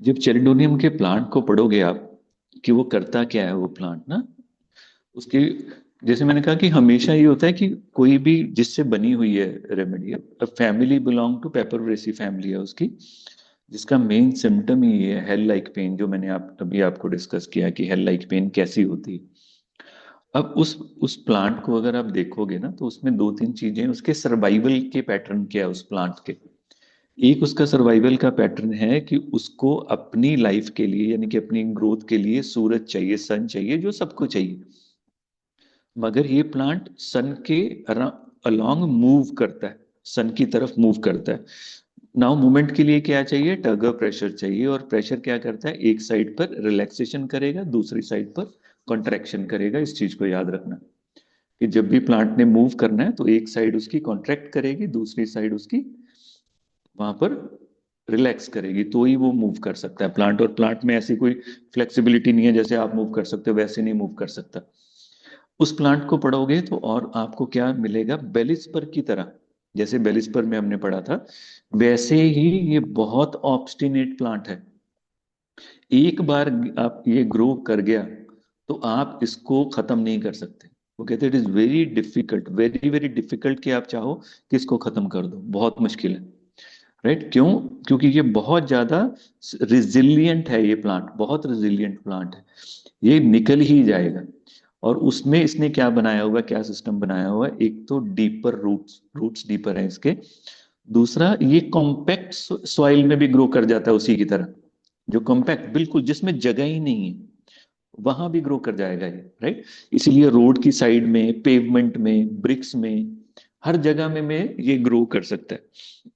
जब चेरिडोनियम के प्लांट को पढ़ोगे आप कि वो करता क्या है वो प्लांट ना, उसके जैसे मैंने कहा कि हमेशा ये होता है कि कोई भी जिससे बनी हुई है remedy, family belong to Papaveraceae family है उसकी, जिसका मेन सिम्टम ही है हेल लाइक पेन, जो मैंने आप अभी आपको डिस्कस किया कि हेल लाइक पेन कैसी होती है। अब उस प्लांट को अगर आप देखोगे ना तो उसमें दो तीन चीजें, उसके सर्वाइवल के पैटर्न क्या है उस प्लांट के। एक उसका सर्वाइवल का पैटर्न है कि उसको अपनी लाइफ के लिए यानी कि अपनी ग्रोथ के लिए सूरज चाहिए, सन चाहिए, जो सबको चाहिए। मगर ये प्लांट सन के अलोंग मूव करता है, सन की तरफ मूव करता है। नाउ मूवमेंट के लिए क्या चाहिए, टग प्रेशर चाहिए, और प्रेशर क्या करता है, एक साइड पर रिलैक्सेशन करेगा, दूसरी साइड पर कॉन्ट्रैक्शन करेगा। इस चीज को याद रखना कि जब भी प्लांट ने मूव करना है तो एक साइड उसकी कॉन्ट्रैक्ट करेगी, दूसरी साइड उसकी वहां पर रिलैक्स करेगी, तो ही वो मूव कर सकता है प्लांट। और प्लांट में ऐसी कोई फ्लेक्सिबिलिटी नहीं है जैसे आप मूव कर सकते हो वैसे नहीं मूव कर सकता। उस प्लांट को पढ़ोगे तो और आपको क्या मिलेगा, बेलिस्पर की तरह। जैसे बेलिस्पर में हमने पढ़ा था वैसे ही ये बहुत ऑब्स्टिनेट प्लांट है। एक बार आप ये ग्रो कर गया तो आप इसको खत्म नहीं कर सकते। वो कहते हैं it is very difficult, very very difficult कि आप चाहो कि इसको खत्म कर दो, बहुत मुश्किल है। राइट, क्यों? क्योंकि ये बहुत ज्यादा रिजिलियंट है, ये प्लांट बहुत रिजिलियंट प्लांट है, ये निकल ही जाएगा। और उसमें इसने क्या बनाया हुआ है, क्या सिस्टम बनाया हुआ है, एक तो डीपर रूट्स, रूट्स डीपर है इसके। दूसरा ये कॉम्पैक्ट सॉइल में भी ग्रो कर जाता है उसी की तरह, जो कॉम्पैक्ट बिल्कुल जिसमें जगह ही नहीं है वहां भी ग्रो कर जाएगा ये। राइट, इसीलिए रोड की साइड में, पेवमेंट में, ब्रिक्स में, हर जगह में ये ग्रो कर सकता है।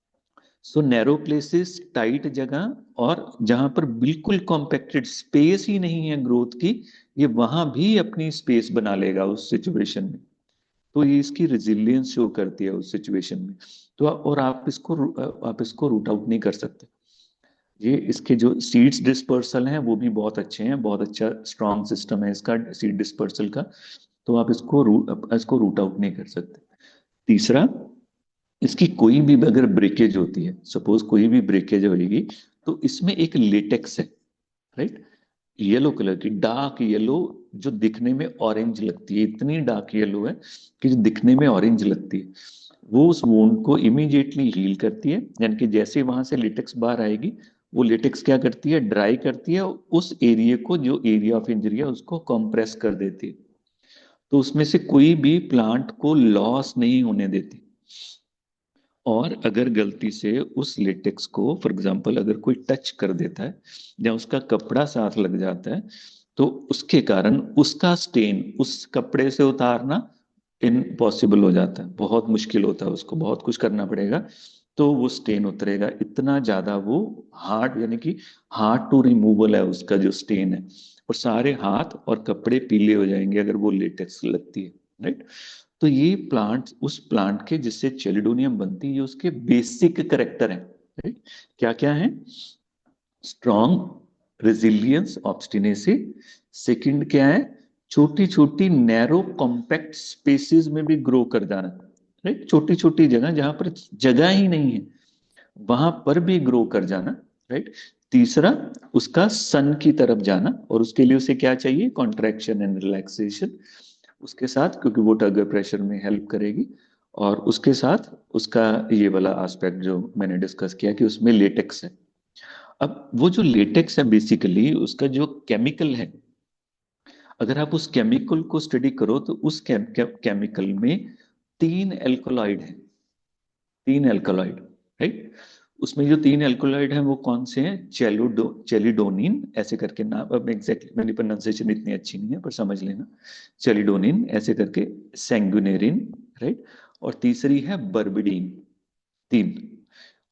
सो नैरो प्लेसेस, टाइट जगह, और जहां पर बिल्कुल कॉम्पैक्टेड स्पेस ही नहीं है ग्रोथ की, ये वहां भी अपनी स्पेस बना लेगा उस सिचुएशन में। तो ये इसकी रिजिलियंस शो करती है उस सिचुएशन में। तो और आप इसको रूट आउट नहीं कर सकते। ये इसके जो सीड्स डिस्पर्सल हैं वो भी बहुत अच्छे हैं, बहुत अच्छा स्ट्रॉन्ग सिस्टम है इसका सीड डिस्पर्सल का। तो आप इसको रूट आउट नहीं कर सकते। तीसरा, इसकी कोई भी अगर ब्रेकेज होती है, सपोज कोई भी ब्रेकेज होगी, तो इसमें एक लेटेक्स है। राइट, येलो कलर की, डार्क येलो, जो दिखने में ऑरेंज लगती है, इतनी डार्क येलो है कि जो दिखने में ऑरेंज लगती है, वो उस वोंड को इमीडिएटली हील करती है। यानी कि जैसे वहां से लेटेक्स बाहर आएगी, वो लेटेक्स क्या करती है, ड्राई करती है, उस एरिया को, जो एरिया ऑफ इंजरी है उसको कंप्रेस कर देती है। तो उसमें से कोई भी प्लांट को लॉस नहीं होने देती। और अगर गलती से उस लेटेक्स को, फॉर एग्जांपल अगर कोई टच कर देता है या उसका कपड़ा साथ लग जाता है, तो उसके कारण उसका स्टेन उस कपड़े से उतारना इम्पॉसिबल हो जाता है, बहुत मुश्किल होता है, उसको बहुत कुछ करना पड़ेगा तो वो स्टेन उतरेगा। इतना ज्यादा वो हार्ड, यानी कि हार्ड टू रिमूवल है उसका जो स्टेन है, और सारे हाथ और कपड़े पीले हो जाएंगे अगर वो लेटेक्स लगती है। राइट, तो ये प्लांट, उस प्लांट के जिससे चेलिडोनियम बनती है, ये उसके बेसिक करेक्टर हैं। राइट, क्या क्या है, स्ट्रॉन्ग, रेजिलियंस, ऑब्स्टिनेसी। सेकंड क्या है, छोटी छोटी नैरो कॉम्पैक्ट स्पेसेस में भी ग्रो कर जाना। राइट, छोटी छोटी जगह जहां पर जगह ही नहीं है वहां पर भी ग्रो कर जाना। राइट, तीसरा, उसका सन की तरफ जाना, और उसके लिए उसे क्या चाहिए, कॉन्ट्रैक्शन एंड रिलैक्सेशन उसके साथ, क्योंकि वो टग प्रेशर में हेल्प करेगी। और उसके साथ उसका ये वाला एस्पेक्ट जो मैंने डिस्कस किया कि उसमें लेटेक्स है। अब वो जो लेटेक्स है बेसिकली उसका जो केमिकल है, अगर आप उस केमिकल को स्टडी करो तो उस केमिकल में तीन एल्कोलॉइड है, तीन एल्कोलॉइड। राइट, उसमें जो तीन एल्कोलॉइड हैं वो कौन से हैं, चेलिडोनिन ऐसे करके नाम, अब एग्जैक्टली मेरी प्रोनाउंसिएशन इतनी अच्छी नहीं है पर समझ लेना, चेलिडोनिन ऐसे करके, सैंगुनेरिन। राइट, और तीसरी है बर्बिडीन। तीन,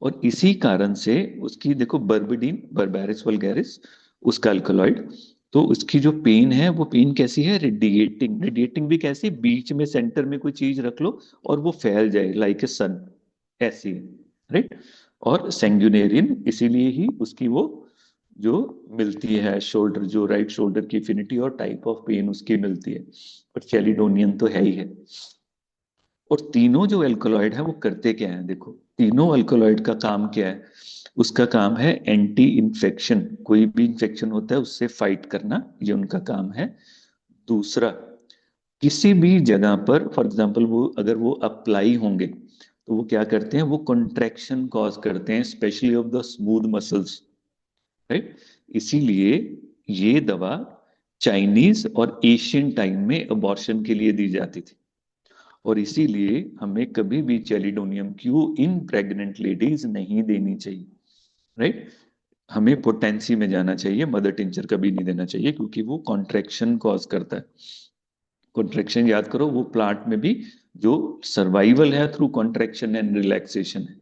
और इसी कारण से उसकी देखो, बर्बिडीन, बर्बेरिस वल्गैरिस, उसका अल्कलॉइड। तो उसकी जो पेन है वो पेन कैसी है, रेडिएटिंग, रेडिएटिंग भी कैसी, बीच में सेंटर में कोई चीज रख लो और वो फैल जाए लाइक ए सन, ऐसी। राइट, और सेंगुनेरियन इसीलिए ही उसकी वो जो मिलती है शोल्डर, जो राइट शोल्डर की इफिनिटी और टाइप ऑफ पेन उसकी मिलती है, और चेलिडोनियन तो है ही है। और तीनों जो एल्कलॉइड है वो करते क्या है, देखो तीनों अल्कलॉइड का काम क्या है, उसका काम है एंटी इन्फेक्शन, कोई भी इन्फेक्शन होता है उससे फाइट करना, ये उनका काम है। दूसरा, किसी भी जगह पर फॉर एग्जांपल वो अगर वो अप्लाई होंगे तो वो क्या करते हैं, वो कॉन्ट्रैक्शन कॉज करते हैं, specially of the smooth muscles, right. इसीलिए ये दवा चाइनीज और एशियन टाइम में अबॉर्शन के लिए दी जाती थी, और इसीलिए हमें कभी भी chelidonium Q in pregnant ladies नहीं देनी चाहिए, राइट। हमें पोटेंसी में जाना चाहिए, मदर टिंचर कभी नहीं देना चाहिए, क्योंकि वो कॉन्ट्रैक्शन कॉज करता है। कॉन्ट्रैक्शन याद करो, वो प्लांट में भी जो सर्वाइवल है थ्रू कॉन्ट्रैक्शन एंड रिलैक्सेशन है,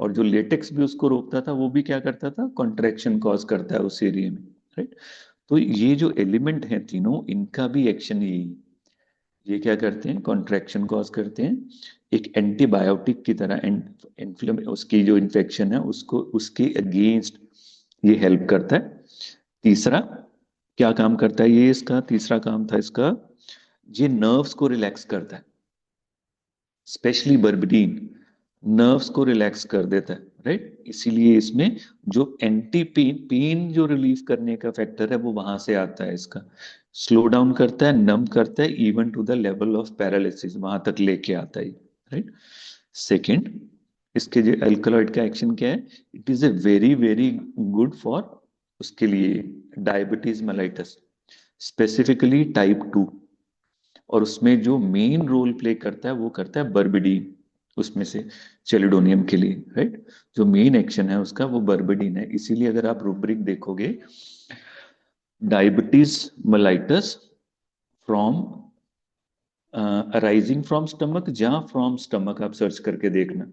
और जो लेटेक्स भी उसको रोकता था वो भी क्या करता था, कॉन्ट्रैक्शन कॉज करता है उस एरिया में, राइट। तो ये जो एलिमेंट हैं तीनों, इनका भी एक्शन यही है। ये क्या करते हैं, कॉन्ट्रैक्शन कॉज करते हैं, एक एंटीबायोटिक की तरह इन्फ्लेम उसकी जो इन्फेक्शन है उसको, उसके अगेंस्ट ये हेल्प करता है। तीसरा क्या काम करता है ये, इसका तीसरा काम था इसका, ये नर्व्स को रिलैक्स करता है, स्पेशली बर्बडीन नर्व्स को रिलैक्स कर देता है, राइट। इसीलिए इसमें जो एंटी पेन, पेन जो रिलीफ करने का फैक्टर है वो वहां से आता है इसका, स्लो डाउन करता है, नम करता है, even to the level of paralysis वहां तक लेके आता है, राइट। सेकंड, इसके जो अल्कलॉइड का एक्शन क्या है, it is a very very good for उसके लिए डायबिटीज मेलाइटस, स्पेसिफिकली टाइप 2, और उसमें जो मेन रोल प्ले करता है वो करता है बर्बिडीन, उसमें से चेलिडोनियम के लिए, राइट। जो मेन एक्शन है उसका वो बर्बिडीन है। इसीलिए अगर आप रूब्रिक देखोगे, diabetes mellitus from arising from stomach, जहां फ्रॉम स्टमक आप सर्च करके देखना,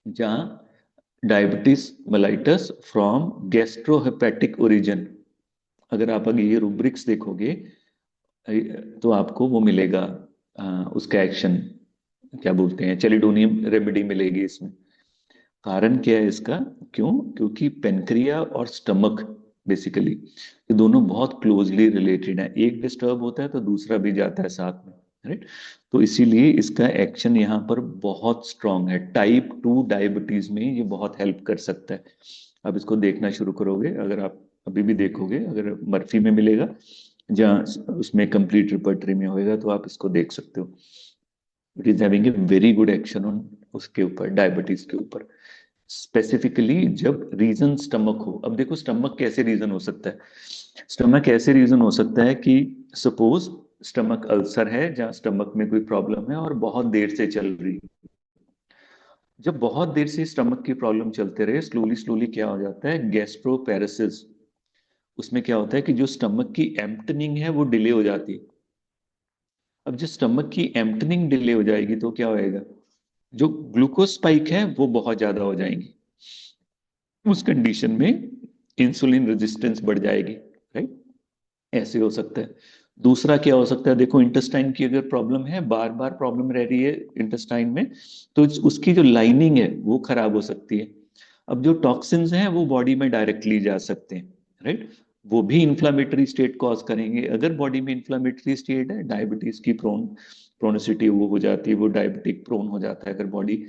जहां डायबिटीज मेलाइटस फ्रॉम गैस्ट्रोहेपेटिक ओरिजिन, अगर आप अगर ये रूब्रिक्स देखोगे तो आपको वो मिलेगा, उसका एक्शन क्या बोलते हैं, चेलिडोनियम रेमेडी मिलेगी इसमें। कारण क्या है इसका, क्यों, क्योंकि पेनक्रिया और स्टमक बेसिकली ये दोनों बहुत क्लोजली रिलेटेड है, एक डिस्टर्ब होता है तो दूसरा भी जाता है साथ में, राइट। तो इसीलिए इसका एक्शन यहाँ पर बहुत स्ट्रांग है, टाइप 2 डायबिटीज में ये बहुत हेल्प कर सकता है। आप इसको देखना शुरू करोगे, अगर आप अभी भी देखोगे, अगर मर्फी में मिलेगा, जहाँ उसमें कंप्लीट रिपर्टरी में होएगा, तो आप इसको देख सकते हो। It is having a very good action on उसके ऊपर, डायबिटीज के ऊपर, स्पेसिफिकली जब रीजन स्टमक हो। अब देखो स्टमक कैसे रीजन हो सकता है, स्टमक ऐसे रीजन हो सकता है कि सपोज स्टमक अल्सर है, जहाँ स्टमक में कोई प्रॉब्लम है और बहुत देर से चल रही है। जब बहुत देर से स्टमक की प्रॉब्लम चलते रहे, स्लोली स्लोली क्या हो जाता है, गैस्ट्रोपेरेसिस, उसमें क्या होता है कि जो स्टमक की एम्पटनिंग है वो डिले हो जाती है। अब जब स्टमक की एम्पटनिंग डिले हो जाएगी तो क्या होएगा, जो ग्लूकोज स्पाइक है वो बहुत ज्यादा हो जाएंगी, उस कंडीशन में इंसुलिन रेजिस्टेंस बढ़ जाएगी, राइट। ऐसे हो सकता है। दूसरा क्या हो सकता है, देखो इंटेस्टाइन की अगर प्रॉब्लम है, बार बार प्रॉब्लम रह रही है इंटेस्टाइन में, तो उसकी जो लाइनिंग है वो खराब हो सकती है। अब जो टॉक्सिन्स हैं वो बॉडी में डायरेक्टली जा सकते हैं, राइट। वो भी इंफ्लामेटरी स्टेट कॉज करेंगे। अगर बॉडी में इंफ्लामेटरी स्टेट है, डायबिटीज की प्रोनिसिटी वो हो जाती है, वो डायबिटिक प्रोन हो जाता है। अगर बॉडी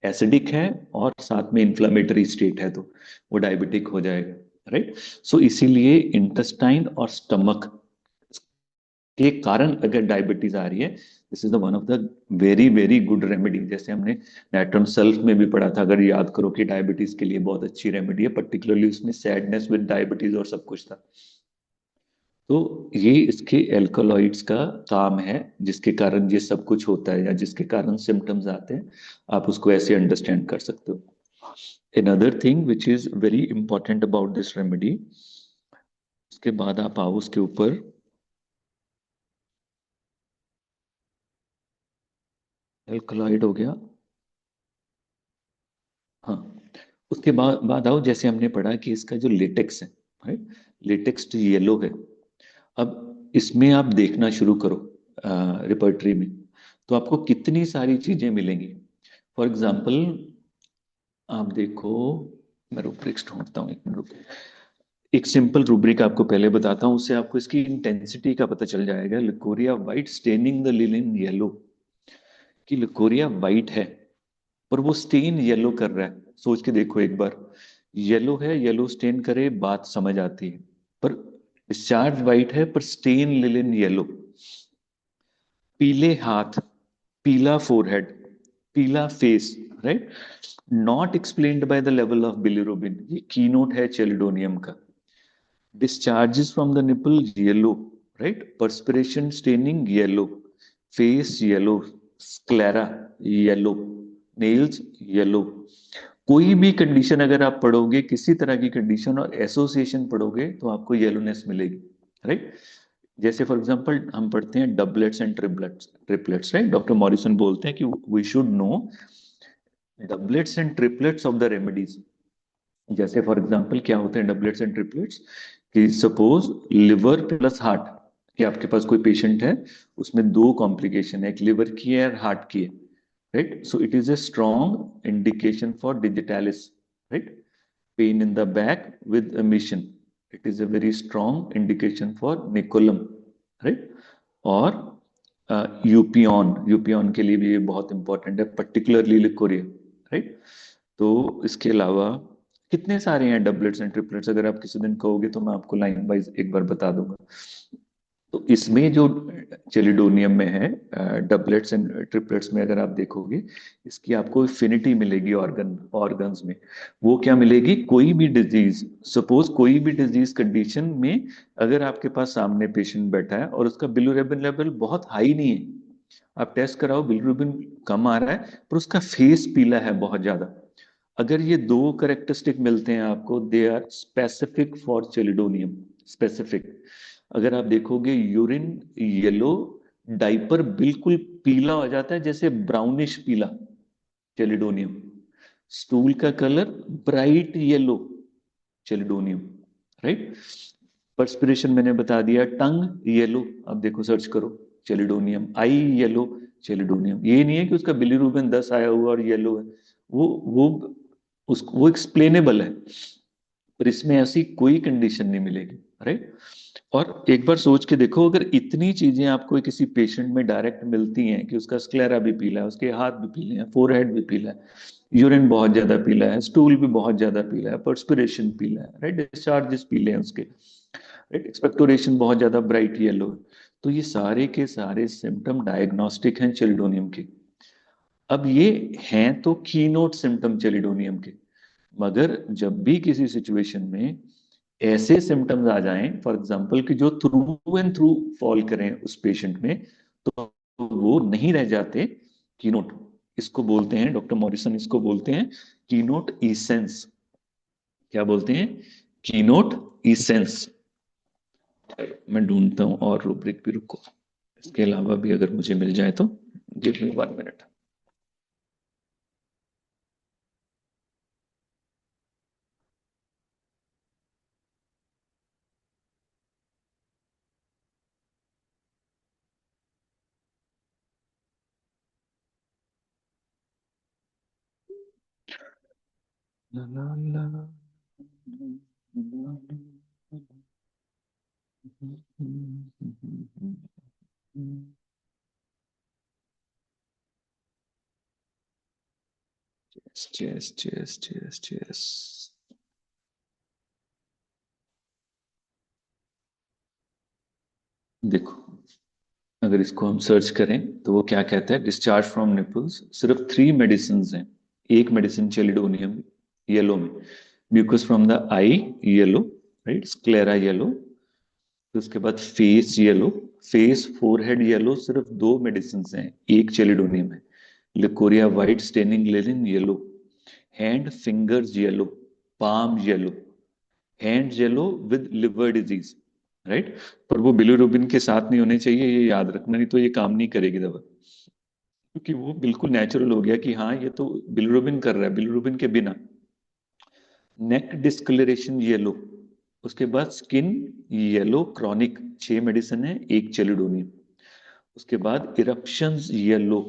एसिडिक है और साथ में इंफ्लामेटरी स्टेट है तो वो डायबिटिक हो जाएगा, राइट। सो इसीलिए इंटेस्टाइन और स्टमक के कारण अगर डायबिटीज आ रही है, this is the one of the very very good remedy. जैसे हमने नेट्रम सल्फ में भी पढ़ा था, अगर याद करो, कि डायबिटीज के लिए बहुत अच्छी रेमेडी है, पर्टिकुलरली उसमें सैडनेस विद डायबिटीज और सब कुछ था। तो ये इसके एल्कोलॉइड्स का काम है, जिसके कारण ये सब कुछ होता है, या जिसके कारण सिम्टम्स आते हैं, आप उसको ऐसे अंडरस्टैंड कर सकते हो। another thing which is very important about this remedy, उसके बाद आप आओ उसके ऊपर, एल्कलॉइड हो गया, हाँ। उसके बाद आओ, जैसे हमने पढ़ा कि इसका जो लेटेक्स है, राइट, लेटेक्स तो येलो है। अब इसमें आप देखना शुरू करो रिपर्टरी में, तो आपको कितनी सारी चीजें मिलेंगी। फॉर एग्जाम्पल आप देखो, मैं रूब्रिक्स ढूंढता हूँ, एक मिनट रुको। एक सिंपल रूब्रिक आपको पहले बताता हूँ, उससे आपको इसकी इंटेंसिटी का पता चल जाएगा। Leucorrhoea white staining the linen yellow, कि लिकोरिया वाइट है पर वो स्टेन येलो कर रहा है। सोच के देखो एक बार, येलो है, येलो स्टेन करे, बात समझ आती है। पर डिस्चार्ज वाइट है पर स्टेन लिलिन येलो। पीले हाथ, पीला फोरहेड, पीला face, right, not explained by the level of bilirubin. ये कीनोट है चेलिडोनियम का। Discharges from the nipple yellow, right? Perspiration staining yellow, face yellow, sclera yellow, nails yellow। कोई भी कंडीशन अगर आप पढ़ोगे, किसी तरह की कंडीशन और एसोसिएशन पढ़ोगे तो आपको येलोनेस मिलेगी, राइट। जैसे फॉर एग्जांपल हम पढ़ते हैं doublets and triplets, triplets, right. Doctor Morrison बोलते हैं कि we should know doublets and triplets of the remedies. जैसे फॉर एग्जांपल क्या होते हैं डबलेट्स एंड ट्रिपलेट्स, कि सपोज लिवर प्लस हार्ट, कि आपके पास कोई पेशेंट है, उसमें दो कॉम्प्लिकेशन है, एक लिवर की है और हार्ट की है, right. So it is a strong indication for digitalis, right. Pain in the back with emission, it is a very strong indication for Niccolum, right. और यूपियन, यूपियन के लिए भी ये बहुत इंपॉर्टेंट है, पर्टिकुलरली लिकोरिया, राइट। तो इसके अलावा कितने सारे हैं डबलेट्स एंड ट्रिपलेट्स, अगर आप किसी दिन कहोगे तो मैं आपको लाइन वाइज एक बार बता दूंगा। तो इसमें जो चेलिडोनियम में है, डबलेट्स एंड ट्रिपलेट्स में अगर आप देखोगे, इसकी आपको इफिनिटी मिलेगी ऑर्गन्स में। वो क्या मिलेगी, कोई भी डिजीज, सपोज कोई भी डिजीज कंडीशन में अगर आपके पास सामने पेशेंट बैठा है और उसका बिलिरुबिन लेवल बहुत हाई नहीं है, आप टेस्ट कराओ बिलिरुबिन कम आ रहा है पर उसका फेस पीला है बहुत ज्यादा, अगर ये दो करेक्टरिस्टिक मिलते हैं आपको, they are specific for chelidonium, specific. अगर आप देखोगे यूरिन येलो, डाइपर बिल्कुल पीला हो जाता है जैसे ब्राउनिश पीला, चेलिडोनियम। स्टूल का colour bright yellow, chelidonium, right. Perspiration मैंने बता दिया, टंग येलो, अब देखो सर्च करो, चेलिडोनियम। आई येलो, चेलिडोनियम। ये नहीं है कि उसका बिलीरुबिन 10 आया हुआ और येलो है, वो उसको वो एक्सप्लेनेबल है, पर इसमें ऐसी कोई कंडीशन नहीं मिलेगी, राइट। और एक बार सोच के देखो, अगर इतनी चीजें आपको किसी पेशेंट में डायरेक्ट मिलती हैं कि उसका स्क्लेरा भी पीला है, उसके हाथ भी पीले हैं, फोरहेड भी पीला है, यूरिन बहुत ज्यादा पीला है, स्टूल भी बहुत ज्यादा पीला है, पर्सपिरेशन पीला है, राइट, डिस्चार्जेस पीले हैं उसके, राइट, एक्सपेक्टोरेशन बहुत ज्यादा ब्राइट येलो है, तो ये सारे के सारे सिम्टम डायग्नोस्टिक हैं चेलिडोनियम के। अब ये हैं तो कीनोट सिम्टम चेलिडोनियम के, मगर जब भी किसी सिचुएशन में ऐसे सिम्टम्स आ जाएं, फॉर एग्जांपल कि जो थ्रू एंड थ्रू फॉल करें उस पेशेंट में, तो वो नहीं रह जाते कीनोट। इसको बोलते हैं, डॉक्टर मॉरिसन इसको बोलते हैं कीनोट इसेंस। क्या बोलते हैं, कीनोट इसेंस। मैं ढूंढता हूं और रूब्रिक भी, रुको, इसके अलावा भी अगर मुझे मिल जाए तो। Give me 1 minute. ला ला ला ला ला ला। चेस चेस चेस चेस। देखो, अगर इसको हम सर्च करें तो वो क्या कहता है, डिस्चार्ज फ्रॉम निपल्स, सिर्फ 3 मेडिसिन हैं। एक मेडिसिन चेलिडोनियम येलो में, mucus from the eye yellow, right, sclera yellow, फिर उसके बाद face yellow, face forehead yellow, सिर्फ 2 मेडिसिन हैं, एक चेलिडोनियम है। Leucorrhoea white staining linen yellow, hand fingers yellow, palm yellow, hand yellow with liver disease, right. पर वो bilirubin के साथ नहीं होने चाहिए, ये याद रखना, नहीं तो ये काम नहीं करेगी दवा, क्योंकि वो बिल्कुल नेचुरल हो गया कि हाँ ये तो बिलिरुबिन कर रहा है, बिलिरुबिन के बिना। नेक डिस्कलरेशन येलो, उसके बाद स्किन येलो क्रॉनिक, 6 मेडिसिन है, एक चेलिडोनियम। उसके बाद eruptions yellow,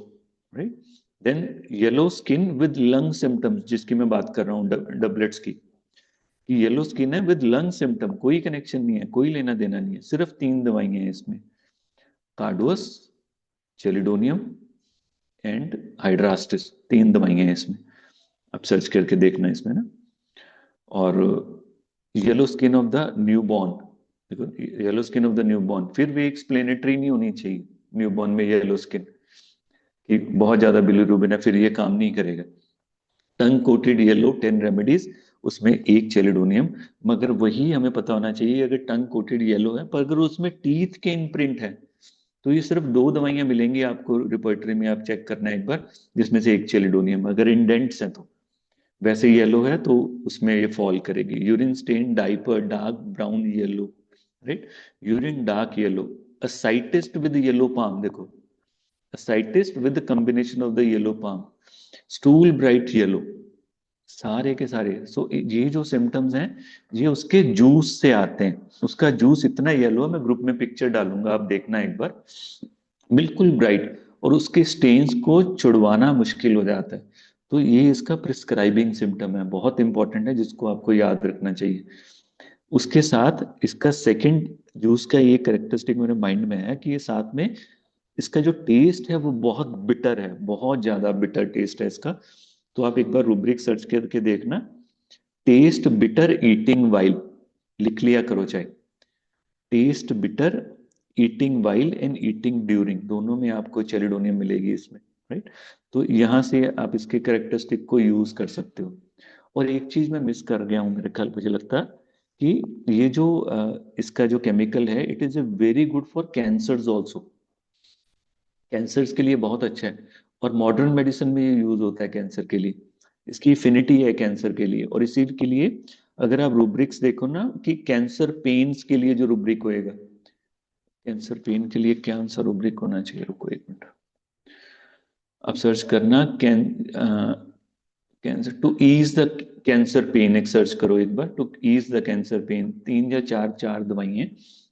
right. Then yellow skin with lung symptoms, जिसकी मैं बात कर रहा हूँ डबलेट्स की, कि येलो स्किन है विद लंग सिम्टम, कोई कनेक्शन नहीं है, कोई लेना देना नहीं है, सिर्फ 3 दवाइयां हैं इसमें, कार्डोस, चेलिडोनियम एंड हाइड्रास्टिस, 3 दवाइयां हैं इसमें। आप सर्च करके देखना इसमें ना। और yellow skin of the newborn, देखो yellow skin of the newborn, फिर भी एक्सप्लेनेटरी नहीं होनी चाहिए न्यूबॉर्न में येलो स्किन कि बहुत ज्यादा बिलीरुबिन है फिर ये काम नहीं करेगा। टंग कोटेड येलो 10 रेमेडीज, उसमें एक चेलिडोनियम। मगर वही हमें पता होना चाहिए, अगर टंग कोटेड येलो है पर अगर उसमें टीथ के इम्प्रिंट है तो ये सिर्फ 2 दवाइयां मिलेंगी आपको रिपर्टरी में, आप चेक करना एक बार, जिसमें से एक चेलिडोनियम, अगर इंडेंट्स है तो। वैसे येलो है तो उसमें ये फॉल करेगी। Urine stain diaper dark brown yellow, right, urine dark yellow, ascites with yellow palm, देखो ascites with combination of the yellow palm, stool bright yellow, सारे के सारे। सो ये जो सिम्टम्स हैं ये उसके जूस से आते हैं। उसका जूस इतना येलो है, मैं ग्रुप में पिक्चर डालूंगा, आप देखना एक बार, बिल्कुल ब्राइट, और उसके स्टेन्स को छुड़वाना मुश्किल हो जाता है। तो ये इसका प्रिस्क्राइबिंग सिम्टम है, बहुत इंपॉर्टेंट है, जिसको आपको याद रखना चाहिए। उसके साथ इसका सेकंड जूस का ये कैरेक्टरिस्टिक मेरे माइंड में है कि ये साथ में इसका जो टेस्ट है वो बहुत बिटर है, बहुत ज्यादा बिटर टेस्ट है इसका। तो आप एक बार रूब्रिक सर्च करके देखना, टेस्ट बिटर ईटिंग वाइल, लिख लिया करो चाहे, test bitter eating while and eating during, दोनों में आपको चेलिडोनियम मिलेगी इसमें, राइट। तो यहां से आप इसके कैरेक्टरिस्टिक को यूज कर सकते हो। और एक चीज मैं मिस कर गया हूँ मेरे ख्याल, मुझे लगता कि ये जो इसका जो केमिकल है, it is a very good for cancers also, cancers के लिए बहुत अच्छा है। और मॉडर्न मेडिसिन में ये यूज होता है कैंसर के लिए, इसकी इफिनिटी है कैंसर के लिए। और इसी के लिए अगर आप रूब्रिक्स देखो ना कि कैंसर पेन्स के लिए जो रूब्रिक होएगा, कैंसर पेन के लिए क्या आंसर रूब्रिक होना चाहिए, रुको एक मिनट, आप सर्च करना cancer to ease the cancer pain, एक सर्च करो एक बार, to ease the cancer pain, 3 या 4 चार दवाइयां,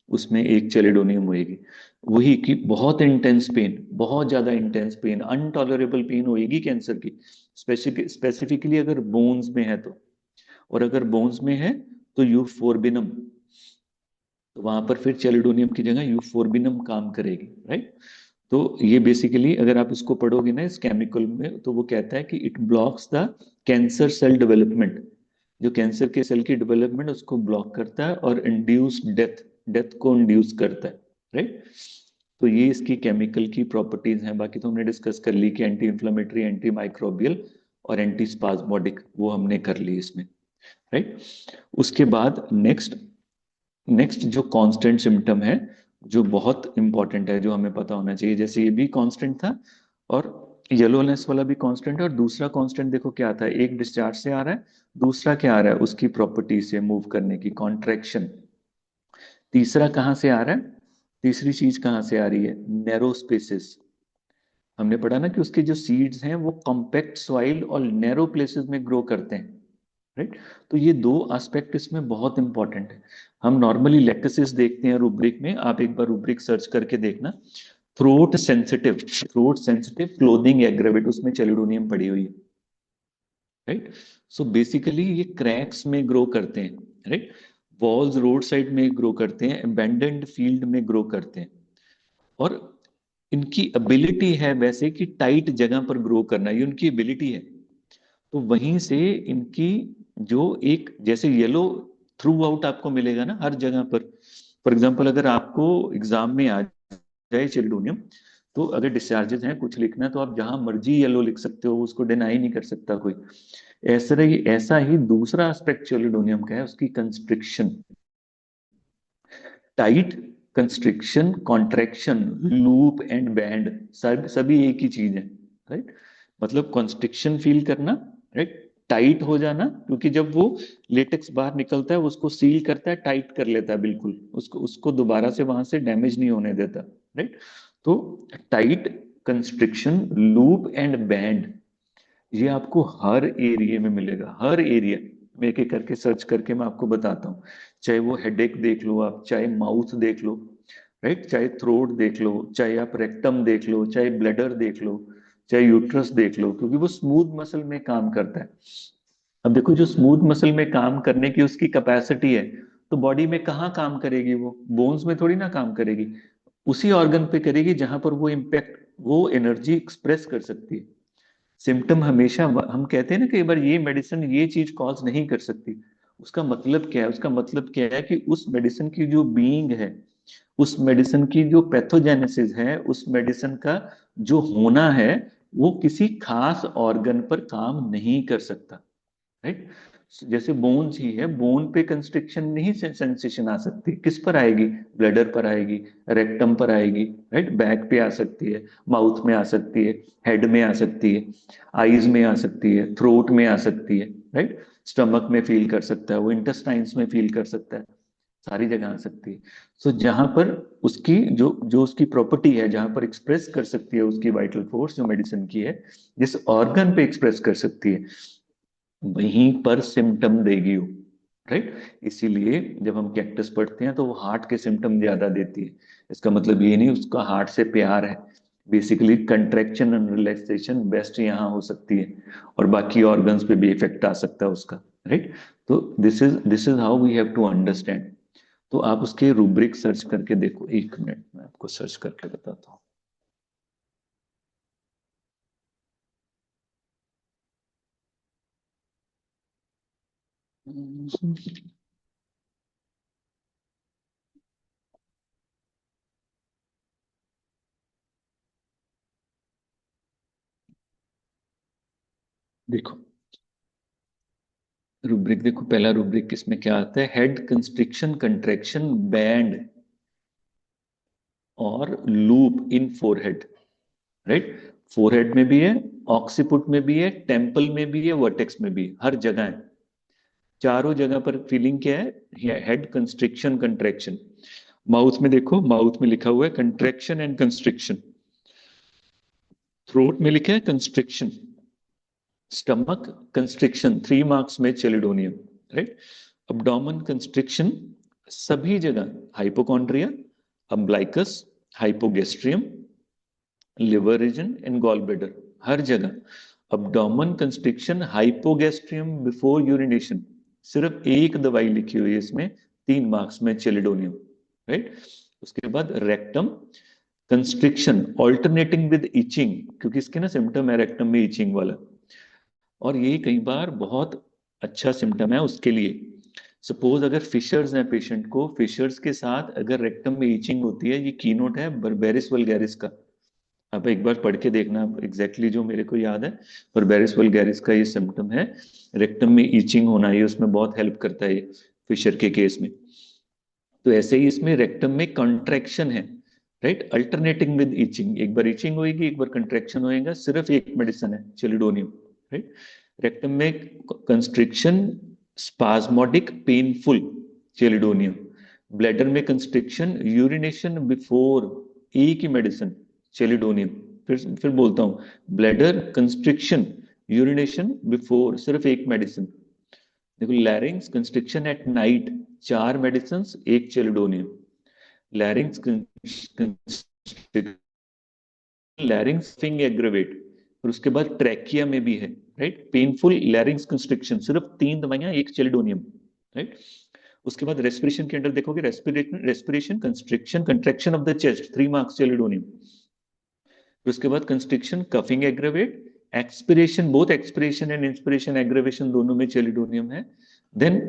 उसमें एक चेलिडोनियम होएगी। वही कि बहुत इंटेंस पेन, बहुत ज्यादा इंटेंस पेन, अनटॉलरेबल पेन होएगी कैंसर की, स्पेसिफिकली अगर बोन्स में है तो। और अगर बोन्स में है तो यूफोर्बिनम, तो वहां पर फिर चेलिडोनियम की जगह यूफोर्बिनम काम करेगी, राइट। तो ये बेसिकली अगर आप इसको पढ़ोगे ना इस केमिकल में, तो वो कहता है कि it blocks the cancer cell development, जो कैंसर के सेल की डेवलपमेंट उसको ब्लॉक करता है, और इंड्यूस डेथ, डेथ को इंड्यूस करता है, राइट। तो ये इसकी केमिकल की प्रॉपर्टीज हैं। बाकी तो हमने डिस्कस कर ली कि एंटी इंफ्लेमेटरी, एंटी माइक्रोबियल और एंटी स्पाज्मोडिक, वो हमने कर ली इसमें, राइट। उसके बाद नेक्स्ट, नेक्स्ट जो कांस्टेंट सिम्टम है, जो बहुत इंपॉर्टेंट है, जो हमें पता होना चाहिए, जैसे ये भी कांस्टेंट था और येलोनेस वाला भी कांस्टेंट है, और दूसरा कांस्टेंट देखो क्या आता है, एक डिस्चार्ज से आ रहा है, दूसरा क्या आ रहा है उसकी प्रॉपर्टी से मूव करने की, कॉन्ट्रैक्शन। तीसरा कहाँ से आ रहा है, तीसरी चीज कहाँ से आ रही है, नैरो स्पेसेस। हमने पढ़ा ना कि उसके जो सीड्स हैं वो कॉम्पैक्ट सॉइल और नैरो प्लेसेस में ग्रो करते हैं, राइट। तो ये दो एस्पेक्ट इसमें बहुत इंपॉर्टेंट है। हम नॉर्मली लैक्टोसिस देखते हैं रूब्रिक में, आप एक बार रूब्रिक सर्च करके देखना, throat sensitive, throat sensitive clothing aggravate, उसमें चेलिडोनियम पड़ी हुई है, राइट। सो बेसिकली ये क्रैक्स में ग्रो करते हैं, राइट, वॉल्स रोड साइड में ग्रो करते हैं, अबैंडन्ड फील्ड में ग्रो करते हैं। और इनकी एबिलिटी है वैसे कि टाइट जगह पर ग्रो करना, ये उनकी एबिलिटी है। तो वहीं से इनकी जो एक, जैसे येलो थ्रू आउट आपको मिलेगा ना हर जगह पर। फॉर एग्जाम्पल अगर आपको एग्जाम में आ जाए चिल्ड्रोनियम, तो अगर डिस्चार्जेस हैं कुछ लिखना है तो आप जहां मर्जी येलो लिख सकते हो, उसको डिनाई नहीं कर सकता कोई। ऐसा ही दूसरा एस्पेक्ट चिल्ड्रोनियम का है, उसकी constriction, tight, constriction, contraction, loop and band, सभी एक ही चीज है, राइट। मतलब कंस्ट्रिक्शन फील करना, राइट, टाइट हो जाना, क्योंकि जब वो लेटेक्स बाहर निकलता है उसको सील करता है, टाइट कर लेता है बिल्कुल, उसको उसको दोबारा से वहां से डैमेज नहीं होने देता, राइट। तो tight, constriction, loop and band, ये आपको हर एरिया में मिलेगा, हर एरिया में, एक एक करके सर्च करके मैं आपको बताता हूँ। चाहे वो हेडेक देख लो आप, चाहे माउथ देख लो, राइट, चाहे थ्रोट देख लो, चाहे आप रेक्टम देख लो, चाहे ब्लैडर देख लो, चाहे यूट्रस देख लो, क्योंकि वो स्मूथ मसल में काम करता है। अब देखो जो स्मूथ मसल में काम करने की उसकी कैपेसिटी है, तो बॉडी में कहाँ काम करेगी, वो बोन्स में थोड़ी ना काम करेगी, उसी ऑर्गन पे करेगी जहां पर वो इम्पैक्ट, वो एनर्जी एक्सप्रेस कर सकती है। सिम्टम हमेशा हम कहते हैं ना कई बार ये मेडिसिन ये चीज कॉज नहीं कर सकती, उसका मतलब क्या है? उसका मतलब क्या है कि उस मेडिसिन की जो बीइंग है, उस मेडिसिन की जो पैथोजेनेसिस है, उस मेडिसिन का जो होना है, वो किसी खास ऑर्गन पर काम नहीं कर सकता। राइट? जैसे बोन्स ही है, बोन पे कंस्ट्रिक्शन नहीं सेंसेशन आ सकती, किस पर आएगी? ब्लडर पर आएगी, रेक्टम पर आएगी, राइट? बैक पे आ सकती है, माउथ में आ सकती है, हेड में आ सकती है, आईज में आ सकती है, थ्रोट में आ सकती है, राइट? स्टमक में फील कर सकता है वो, इंटेस्टाइन्स में फील कर सकता है, सारी जगह आ सकती है। सो जहां पर उसकी जो जो उसकी प्रॉपर्टी है, जहां पर एक्सप्रेस कर सकती है उसकी वाइटल फोर्स जो मेडिसिन की है, जिस ऑर्गन पे एक्सप्रेस कर सकती है, वहीं पर सिम्टम देगी वो। राइट? इसीलिए जब हम कैक्टस पढ़ते हैं तो वो हार्ट के सिम्टम ज्यादा देती है। इसका मतलब ये नहीं उसका हार्ट से प्यार है, basically contraction and relaxation best यहाँ हो सकती है, और बाकी ऑर्गन्स पे भी इफेक्ट आ सकता है उसका। राइट? तो this is how we have to understand. तो आप उसके रूब्रिक सर्च करके देखो, एक मिनट में आपको सर्च करके बताता हूँ। देखो, रूब्रिक देखो, पहला रूब्रिक किसमें क्या आता है? हेड कंस्ट्रिक्शन कंट्रैक्शन बैंड और loop in forehead. Right? Forehead में भी है, ऑक्सीपुट में भी है, टेम्पल में भी है, वर्टेक्स में भी है, हर जगह है। चारों जगह पर फीलिंग क्या है? Head constriction contraction. माउथ में देखो, माउथ में लिखा हुआ है कंट्रैक्शन एंड कंस्ट्रिक्शन। थ्रोट में लिखा है कंस्ट्रिक्शन। स्टमक कंस्ट्रिक्शन, 3 मार्क्स में चेलिडोनियम। राइट? अब्डोमेन कंस्ट्रिक्शन सभी जगह, hypochondria, umbilicus, hypogastrium, liver region and gall bladder, हर जगह abdomen constriction, hypogastrium before urination. सिर्फ एक दवाई लिखी हुई है इसमें, 3 मार्क्स में, चेलिडोनियम। राइट? उसके बाद rectum constriction alternating with itching, क्योंकि इसके ना सिम्टम है रेक्टम में इचिंग वाला, और ये कई बार बहुत अच्छा सिम्टम है उसके लिए। सपोज अगर फिशर्स हैं, पेशेंट को फिशर्स के साथ अगर रेक्टम में ईचिंग होती है, ये कीनोट है बर्बेरिस वल्गैरिस का। आप एक बार पढ़ के देखना एग्जैक्टली exactly जो मेरे को याद है, बर्बेरिस वल्गैरिस का ये सिम्टम है, रेक्टम में ईचिंग होना, ये उसमें बहुत हेल्प करता है ये फिशर के केस में। तो ऐसे ही इसमें रेक्टम में कंट्रैक्शन है, राइट? अल्टरनेटिंग विद ईचिंग, एक बार ईचिंग होएगी, एक बार कंट्रैक्शन होएगा, सिर्फ एक मेडिसिन है, चेलिडोनियम। राइट? रेक्टम में constriction spasmodic painful, chelidonium. Bladder में कंस्ट्रिक्शन यूरिनेशन बिफोर, एक ही मेडिसिन, चेलिडोनियम। फिर बोलता हूं, ब्लैडर कंस्ट्रिक्शन यूरिनेशन बिफोर, सिर्फ एक मेडिसिन। देखो, लैरिंग्स कंस्ट्रिक्शन एट नाइट, 4 मेडिसिन, एक चेलिडोनियम। लैरिंग्स लैरिंग्स फिंग एग्रेवेट, फिर उसके बाद ट्रैकिया में भी है, राइट? पेनफुल लैरिंग्स कंस्ट्रिक्शन, सिर्फ 3 दवाइयां, एक चेलिडोनियम। राइट? उसके बाद रेस्पिरेशन के अंदर देखोगे, respiration respiration constriction contraction of the chest, 3 marks, Chelidonium. फिर उसके बाद constriction coughing aggravate, expiration, both expiration and inspiration aggravation दोनों में चेलिडोनियम है। Then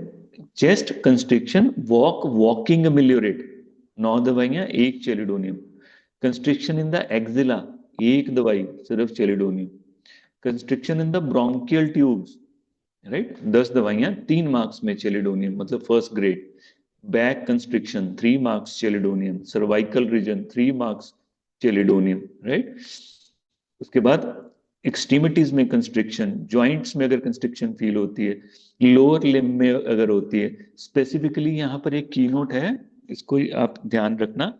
chest constriction walk walking ameliorate, 9 दवाइयां, एक Chelidonium. Constriction in the axilla, एक दवाई, सिर्फ Chelidonium. Constriction in the bronchial tubes, right, 10 दवाइयां, 3 मार्क्स में, चेलिडोनियम, मतलब first grade. Back constriction, 3 marks, Chelidonium. Cervical reason, 3 marks, chelidonium. Right? उसके बाद एक्सट्रीमिटीज में कंस्ट्रिक्शन, जॉइंट्स में अगर कंस्ट्रिक्शन फील होती है, लोअर लिम्ब में अगर होती है, स्पेसिफिकली यहाँ पर एक कीनोट है, इसको आप ध्यान रखना।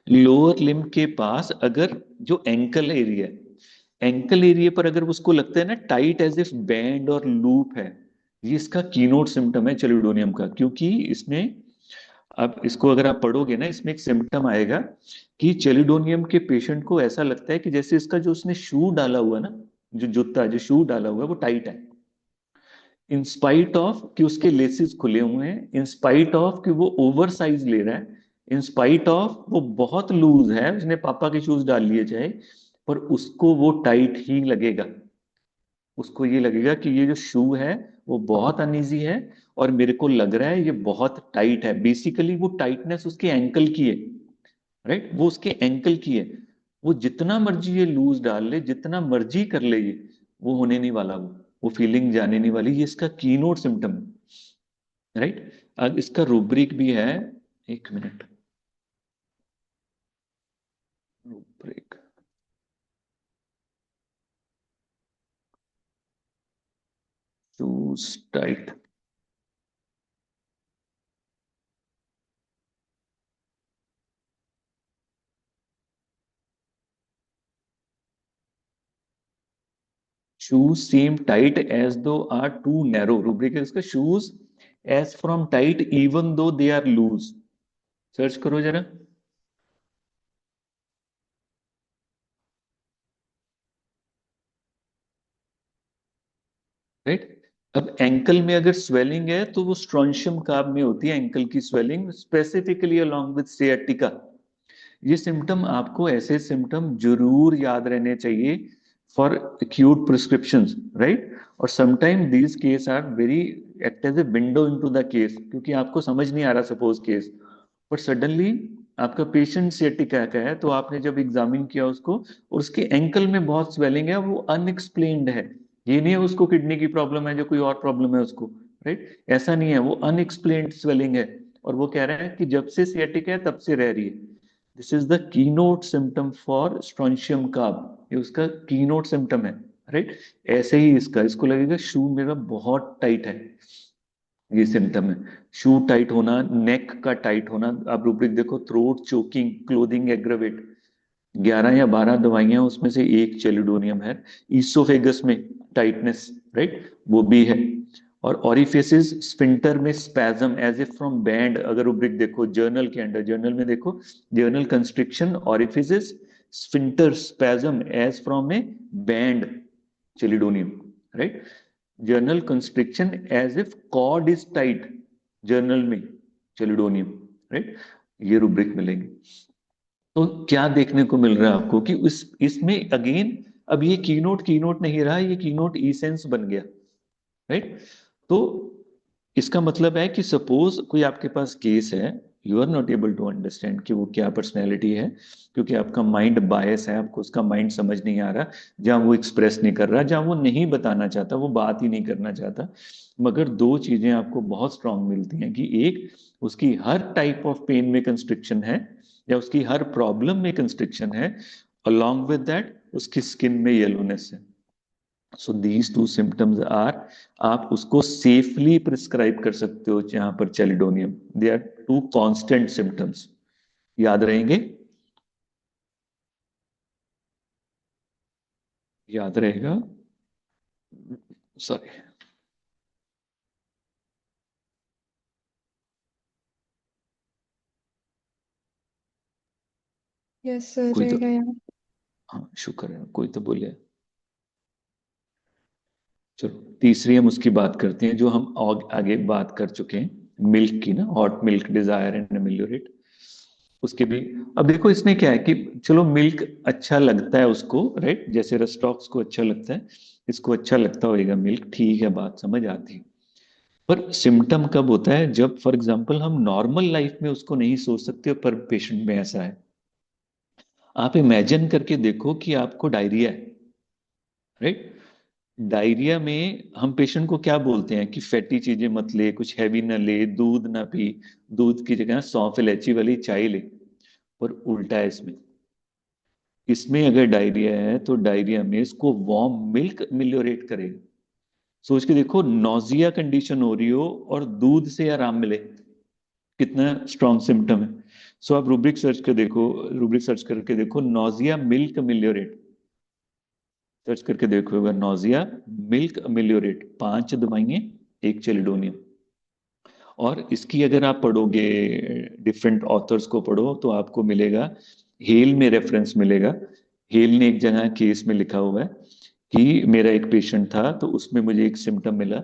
लोअर लिम्ब के पास अगर जो एंकल एरिया पर अगर उसको लगता है ना टाइट एज इफ बैंड और लूप है, ये इसका कीनोट सिम्टम है चेलिडोनियम का। क्योंकि इसमें, अब इसको अगर आप पढ़ोगे ना, इसमें एक सिम्टम आएगा कि चेलिडोनियम के पेशेंट को ऐसा लगता है कि जैसे इसका जो उसने शू डाला हुआ ना, जो जूता जो शू डाला हुआ है वो टाइट है, इन स्पाइट ऑफ कि उसके लेसिस खुले हुए हैं, इन स्पाइट ऑफ कि वो ओवर साइज ले रहा है, इन स्पाइट ऑफ वो बहुत लूज है, उसने पापा के शूज डाल लिए चाहे, पर उसको वो टाइट ही लगेगा। उसको ये लगेगा कि ये जो शू है वो बहुत अनईजी है और मेरे को लग रहा है ये बहुत टाइट है। बेसिकली वो टाइटनेस उसके एंकल की है, राइट, वो उसके एंकल की है। वो जितना मर्जी ये लूज डाल ले, जितना मर्जी कर ले, ये वो होने नहीं वाला, वो फीलिंग जाने नहीं वाली। ये इसका कीनोट सिम्टम है, राइट। अब इसका रूब्रिक भी है, एक minute, rubric, shoes tight, shoes seem tight as though are too narrow। rubric है इसका, shoes as from tight even though they are loose। Search करो जरा, राइट। अब एंकल में अगर स्वेलिंग है तो वो स्ट्रॉन्शियम कार्ब में होती है, एंकल की swelling specifically along with sciatica. ये सिम्टम आपको, ऐसे सिम्टम जरूर याद रहने चाहिए फॉर acute prescriptions, राइट। और sometime these case are very act as a window into the case, क्योंकि आपको समझ नहीं आ रहा सपोज केस, पर सडनली आपका पेशेंट सियाटिका का है, तो आपने जब एग्जामिन किया उसको और उसके एंकल में बहुत स्वेलिंग है, वो अनएक्सप्लेन्ड है। ये नहीं है उसको किडनी की प्रॉब्लम है, जो कोई और प्रॉब्लम है उसको, राइट, ऐसा नहीं है, वो अनएक्सप्लेन्ड स्वेलिंग है। और वो कह रहा है कि जब से सियाटिका है तब से रह रही है। This is the keynote symptom for strontium carb, ये उसका कीनोट सिम्टम है, राइट। ऐसे ही इसका, इसको लगेगा शू मेरा बहुत टाइट है, ये सिम्टम है। शू टाइट होना, नेक का टाइट होना, आप रूब्रिक देखो, थ्रोट चोकिंग, क्लोथिंग एग्रवेट, 11 या 12 दवाइयां, उसमें से एक चेलिडोनियम है। ईसोफेगस में टाइटनेस, राइट, वो भी है। और ऑरिफिसेस स्फिंक्टर में spasm as if from band, अगर रूब्रिक देखो जर्नल के अंडर, जर्नल में देखो, general constriction orifices sphincter spasm as from a band, Chelidonium, right. General constriction as if cord is tight, general में चेलिडोनियम, राइट। ये rubric मिलेंगे। तो क्या देखने को मिल रहा है आपको कि उस इसमें अगेन, अब ये कीनोट कीनोट नहीं रहा, ये कीनोट ई सेंस बन गया, राइट। तो इसका मतलब है कि सपोज कोई आपके पास केस है, you are not able to understand कि वो क्या पर्सनैलिटी है, क्योंकि आपका माइंड बायस है, आपको उसका माइंड समझ नहीं आ रहा, जहां वो एक्सप्रेस नहीं कर रहा, जहां वो नहीं बताना चाहता, वो बात ही नहीं करना चाहता। मगर दो चीजें आपको बहुत स्ट्रांग मिलती हैं, कि एक, उसकी हर टाइप ऑफ पेन में कंस्ट्रिक्शन है, या उसकी हर प्रॉब्लम में कंस्ट्रिक्शन है, along with that उसकी स्किन में येलोनेस है। So these two symptoms are, आप उसको सेफली प्रिस्क्राइब कर सकते हो जहां पर chelidonium, they are two constant symptoms, याद रहेंगे, याद रहेगा, सॉरी। यस सर, कोई तो, रहेगा यार। हाँ शुक्र है, कोई तो बोले। चलो तीसरी हम उसकी बात करते हैं, जो हम आगे बात कर चुके हैं, मिल्क की ना, हॉट मिल्क डिजायर एंड मिल्योरेट, उसके भी। अब देखो इसमें क्या है कि चलो मिल्क अच्छा लगता है उसको, राइट, जैसे रस्टॉक्स को अच्छा लगता है, इसको अच्छा लगता होगा मिल्क, ठीक है, बात समझ आती है। पर सिम्टम कब होता है, जब फॉर एग्जांपल हम नॉर्मल लाइफ में उसको नहीं सोच सकते, पर पेशेंट में ऐसा है। आप इमेजिन करके देखो कि आपको डायरिया है, राइट। डायरिया में हम पेशेंट को क्या बोलते हैं कि फैटी चीजें मत ले, कुछ हैवी ना ले, दूध ना पी, दूध की जगह सौंफ इलायची वाली चाय ले। पर उल्टा है इसमें, इसमें अगर डायरिया है तो डायरिया में इसको वार्म मिल्क मिलियोरेट करेगा। सोच के देखो, नौजिया कंडीशन हो रही हो और दूध से आराम मिले, कितना स्ट्रॉन्ग सिम्टम है। सो आप रूब्रिक सर्च कर देखो, रूब्रिक सर्च करके देखो, नौजिया मिल्क मिलियोरेट, सर्च करके देखो, नौजिया मिल्क मिलियोरेट, 5 दवाइयां, एक चेलिडोनियम। और इसकी अगर आप पढ़ोगे, डिफरेंट ऑथर्स को पढ़ो, तो आपको मिलेगा, हेल में रेफरेंस मिलेगा। हेल ने एक जगह केस में लिखा हुआ है कि मेरा एक पेशेंट था, तो उसमें मुझे एक सिम्टम मिला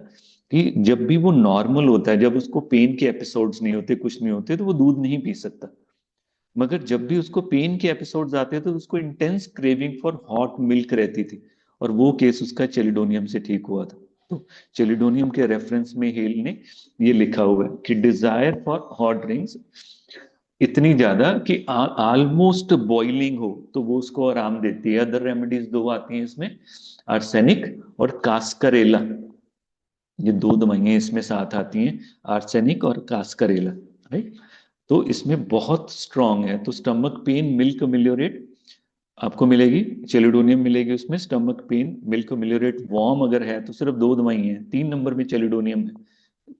कि जब भी वो नॉर्मल होता है, जब उसको पेन के एपिसोड्स नहीं होते, कुछ नहीं होते, तो वो दूध नहीं पी सकता। मगर जब भी उसको पेन के एपिसोड्स आते हैं, तो उसको intense craving for hot milk रहती थी, और वो केस उसका चेलिडोनियम से ठीक हुआ था। तो चेलिडोनियम के रेफरेंस में हेल ने ये लिखा हुआ है कि डिजायर फॉर हॉट ड्रिंक्स इतनी ज्यादा कि ऑलमोस्ट बॉइलिंग हो तो वो उसको आराम देती है। अदर रेमेडीज दो आती हैं इसमें, आर्सेनिक और कास्करेला। ये दो दवाइयां इसमें साथ आती हैं, आर्सेनिक और कास्करेला, राइट। तो इसमें बहुत स्ट्रांग है। तो स्टमक पेन मिल्क मिलियोरेट आपको मिलेगी, चेलिडोनियम मिलेगी उसमें। स्टमक पेन मिल्क मिलियोरेट वार्म अगर है तो सिर्फ दो दवाई हैं, 3 नंबर में चेलिडोनियम है,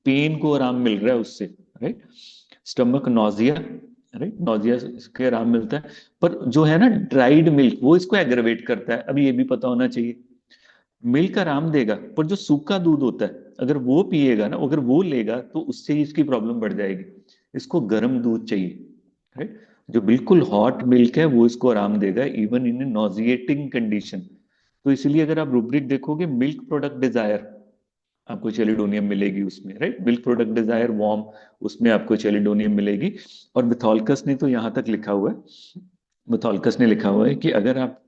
पेन को आराम मिल रहा है उससे, right. Stomach nausea, right, nausea इसके आराम मिलता है। पर जो है ना ड्राइड मिल्क वो इसको एग्रवेट करता है, अभी ये भी पता होना चाहिए। मिल्क आराम देगा पर जो सूखा दूध होता है अगर वो पिएगा ना, अगर वो लेगा तो उससे ही इसकी प्रॉब्लम बढ़ जाएगी। इसको गर्म दूध चाहिए, राइट। जो बिल्कुल हॉट मिल्क है वो इसको आराम देगा इवन इन नॉजिएटिंग कंडीशन। तो इसलिए अगर आप रूब्रिक देखोगे, मिल्क प्रोडक्ट डिजायर आपको चेलिडोनियम मिलेगी उसमें, right. Milk product desire warm, उसमें आपको चेलिडोनियम मिलेगी। और मिथॉल्कस ने तो यहां तक लिखा हुआ है, मिथॉल्कस ने लिखा हुआ है कि अगर आप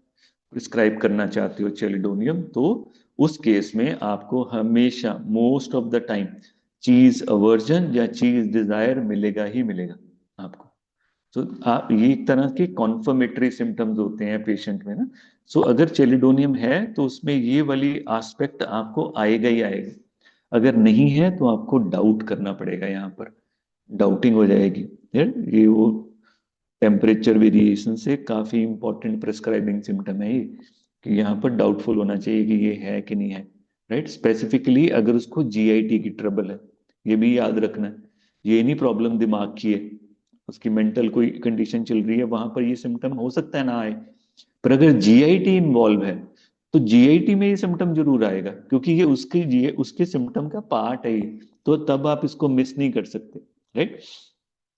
प्रिस्क्राइब करना चाहते हो चेलिडोनियम तो उस केस में आपको हमेशा मोस्ट ऑफ द टाइम चीज अवर्जन या चीज डिजायर मिलेगा ही मिलेगा आपको। तो आप ये एक तरह के कॉन्फर्मेटरी सिम्टम्स होते हैं पेशेंट में ना। सो अगर चेलिडोनियम है तो उसमें ये वाली एस्पेक्ट आपको आएगा ही आएगा। अगर नहीं है तो आपको डाउट करना पड़ेगा, यहाँ पर डाउटिंग हो जाएगी। ये वो टेम्परेचर वेरिएशन से काफी इंपॉर्टेंट प्रिस्क्राइबिंग सिम्टम है ये, कि यहाँ पर डाउटफुल होना चाहिए कि ये है कि नहीं है, राइट। स्पेसिफिकली अगर उसको जीआईटी की ट्रबल है, ये भी याद रखना है। ये नहीं प्रॉब्लम दिमाग की है, उसकी मेंटल कोई कंडीशन चल रही है, वहां पर ये सिम्टम हो सकता है ना आए। पर अगर जीआईटी इन्वॉल्व है तो जीआईटी में ये सिम्टम जरूर आएगा, क्योंकि ये उसके सिम्टम का पार्ट है ये। तो तब आप इसको मिस नहीं कर सकते, राइट।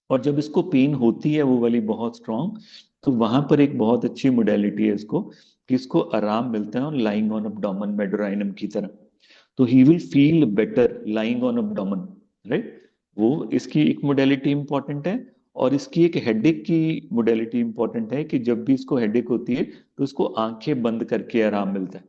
और जब इसको पेन होती है वो वाली बहुत स्ट्रांग, तो वहां पर एक बहुत अच्छी मोडेलिटी है इसको, कि इसको आराम मिलता है और लाइंग ऑन अब्डोमेन मेडोराइनम की तरह। तो he will feel better lying on abdomen, right. वो इसकी एक मोडेलिटी इंपॉर्टेंट है। और इसकी एक हेडेक की मोडेलिटी इंपॉर्टेंट है, कि जब भी इसको हेडेक होती है तो इसको आंखें बंद करके आराम मिलता है,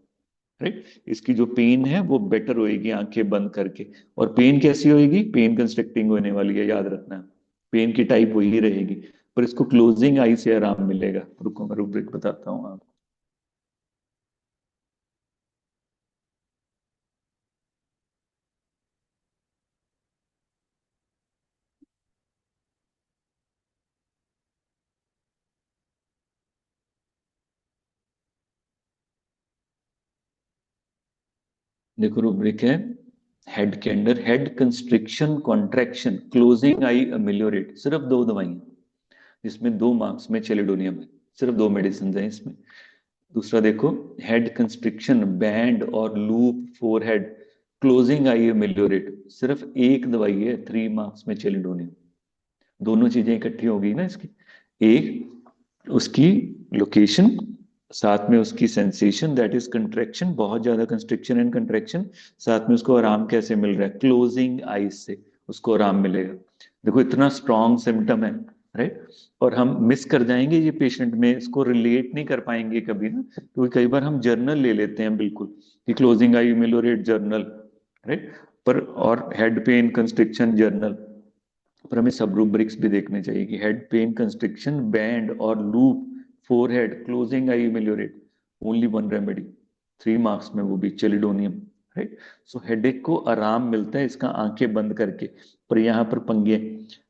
राइट। इसकी जो पेन है वो बेटर होएगी आंखें बंद करके। और पेन कैसी होएगी, पेन कंस्ट्रिक्टिंग होने वाली है, याद रखना। पेन की टाइप वही रहेगी, पर इसको क्लोजिंग आई से आराम मिलेगा। रुको मैं रूब्रिक बताता हूँ आपको। देखो रूब्रिक है, हेड के अंदर हेड कंस्ट्रिक्शन कॉन्ट्रैक्शन क्लोजिंग आई अमेलियोरेट, सिर्फ दो दवाइयां, जिसमें 2 मार्क्स में चेलिडोनियम है, सिर्फ दो मेडिसिन हैं इसमें। दूसरा देखो, हेड कंस्ट्रिक्शन बैंड और लूप फोर हेड क्लोजिंग आई अमेलियोरेट, सिर्फ एक दवाई है, 3 मार्क्स में चेलिडोनियम। दोनों चीजें इकट्ठी होगी ना इसकी, एक उसकी लोकेशन, साथ में उसकी सेंसेशन दैट इज कंट्रैक्शन, बहुत ज्यादा कंस्ट्रिक्शन एंड कंट्रैक्शन, साथ में उसको आराम कैसे मिल रहा है, क्लोजिंग आईज से उसको आराम मिलेगा। देखो इतना स्ट्रॉन्ग सिम्टम है, राइट। और हम मिस कर जाएंगे ये पेशेंट में, इसको रिलेट नहीं कर पाएंगे कभी ना, क्योंकि कई बार हम जर्नल ले लेते हैं बिल्कुल, कि क्लोजिंग आई मिलोरेट जर्नल, राइट। पर और हेड पेन कंस्ट्रिक्शन जर्नल, पर हमें सब रूब्रिक्स भी देखने चाहिए, कि हेड पेन कंस्ट्रिक्शन बैंड और लूप फोर हेड क्लोजिंग आई मेलियोरेट, ओनली वन रेमेडी, 3 मार्क्स में, वो भी चेलिडोनियम, राइट। सो हेडेक को आराम मिलता है इसका आंखें बंद करके। पर यहाँ पर पंगे,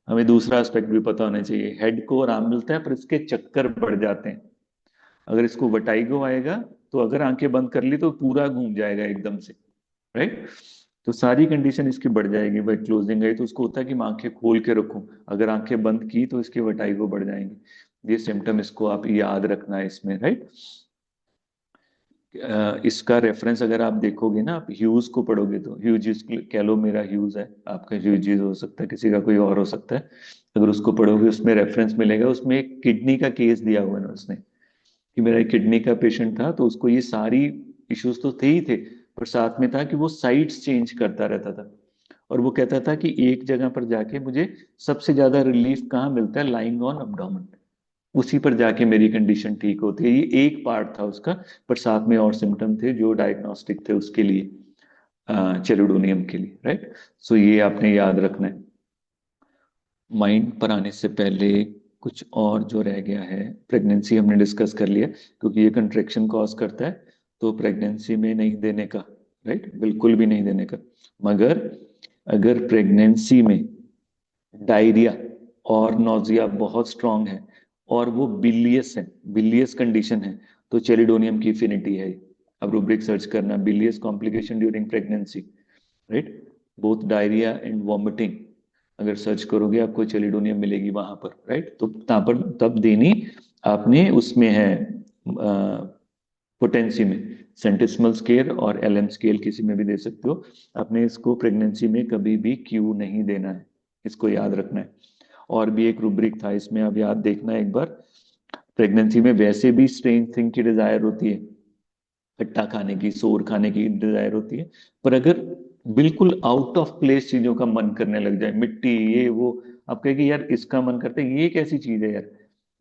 हमें दूसरा एस्पेक्ट भी पता होना चाहिए, हेड को आराम मिलता है पर इसके चक्कर बढ़ जाते हैं। अगर इसको वटाइगो आएगा तो अगर आंखें बंद कर ली तो पूरा घूम जाएगा एकदम से, राइट। तो सारी कंडीशन इसकी बढ़ जाएगी भाई, क्लोजिंग है तो उसको होता है कि मैं आंखें खोल के रखूं, अगर आंखें बंद की तो इसके वटाइगो बढ़ जाएंगे। ये सिम्टम इसको आप याद रखना है इसमें, राइट। इसका रेफरेंस अगर आप देखोगे ना, आप ह्यूज को पढ़ोगे तो ह्यूजिस कह लो, मेरा ह्यूज है, आपका ह्यूजिस हो सकता है, किसी का कोई और हो सकता है। अगर उसको पढ़ोगे उसमें रेफरेंस मिलेगा, उसमें एक किडनी का केस दिया हुआ है ना उसने, कि मेरा एक किडनी का पेशेंट था तो उसको ये सारी इश्यूज तो थे ही थे, पर साथ में था कि वो साइट्स चेंज करता रहता था। और वो कहता था कि एक जगह पर जाके मुझे सबसे ज्यादा रिलीफ कहाँ मिलता है, लाइंग ऑन अब्डोमेन, उसी पर जाके मेरी कंडीशन ठीक होती है। ये एक पार्ट था उसका, पर साथ में और सिम्टम थे जो डायग्नोस्टिक थे उसके लिए। चेलिडोनियम के लिए, राइट। सो ये आपने याद रखना है। माइंड पर आने से पहले कुछ और जो रह गया है, प्रेगनेंसी हमने डिस्कस कर लिया, क्योंकि ये कंट्रैक्शन कॉज करता है, तो प्रेगनेंसी में नहीं देने का, राइट, बिल्कुल भी नहीं देने का। मगर अगर प्रेगनेंसी में डायरिया और नोजिया बहुत स्ट्रांग है और वो बिलियस है, बिलियस कंडीशन है, तो चेलिडोनियम की इफिनिटी है। अब रूब्रिक सर्च करना, bilious complication during pregnancy, right, both diarrhoea and vomiting, अगर सर्च करोगे आपको चेलिडोनियम मिलेगी वहां पर, राइट। तो तब देनी आपने उसमें है, पोटेंसी में, सेंटिसिमल स्केल और एलएम स्केल किसी में भी दे सकते हो। आपने इसको प्रेगनेंसी में कभी भी क्यू नहीं देना है, इसको याद रखना है। और भी एक रूब्रिक था इसमें, आप याद देखना एक बार। प्रेगनेंसी में वैसे भी स्ट्रेंज थिंग की डिजायर होती है, खट्टा खाने की, सोर खाने की डिजायर होती है, पर अगर बिल्कुल आउट ऑफ प्लेस चीजों का मन करने लग जाए, मिट्टी ये वो, आप कहे कि यार इसका मन करता है, ये कैसी चीज है यार,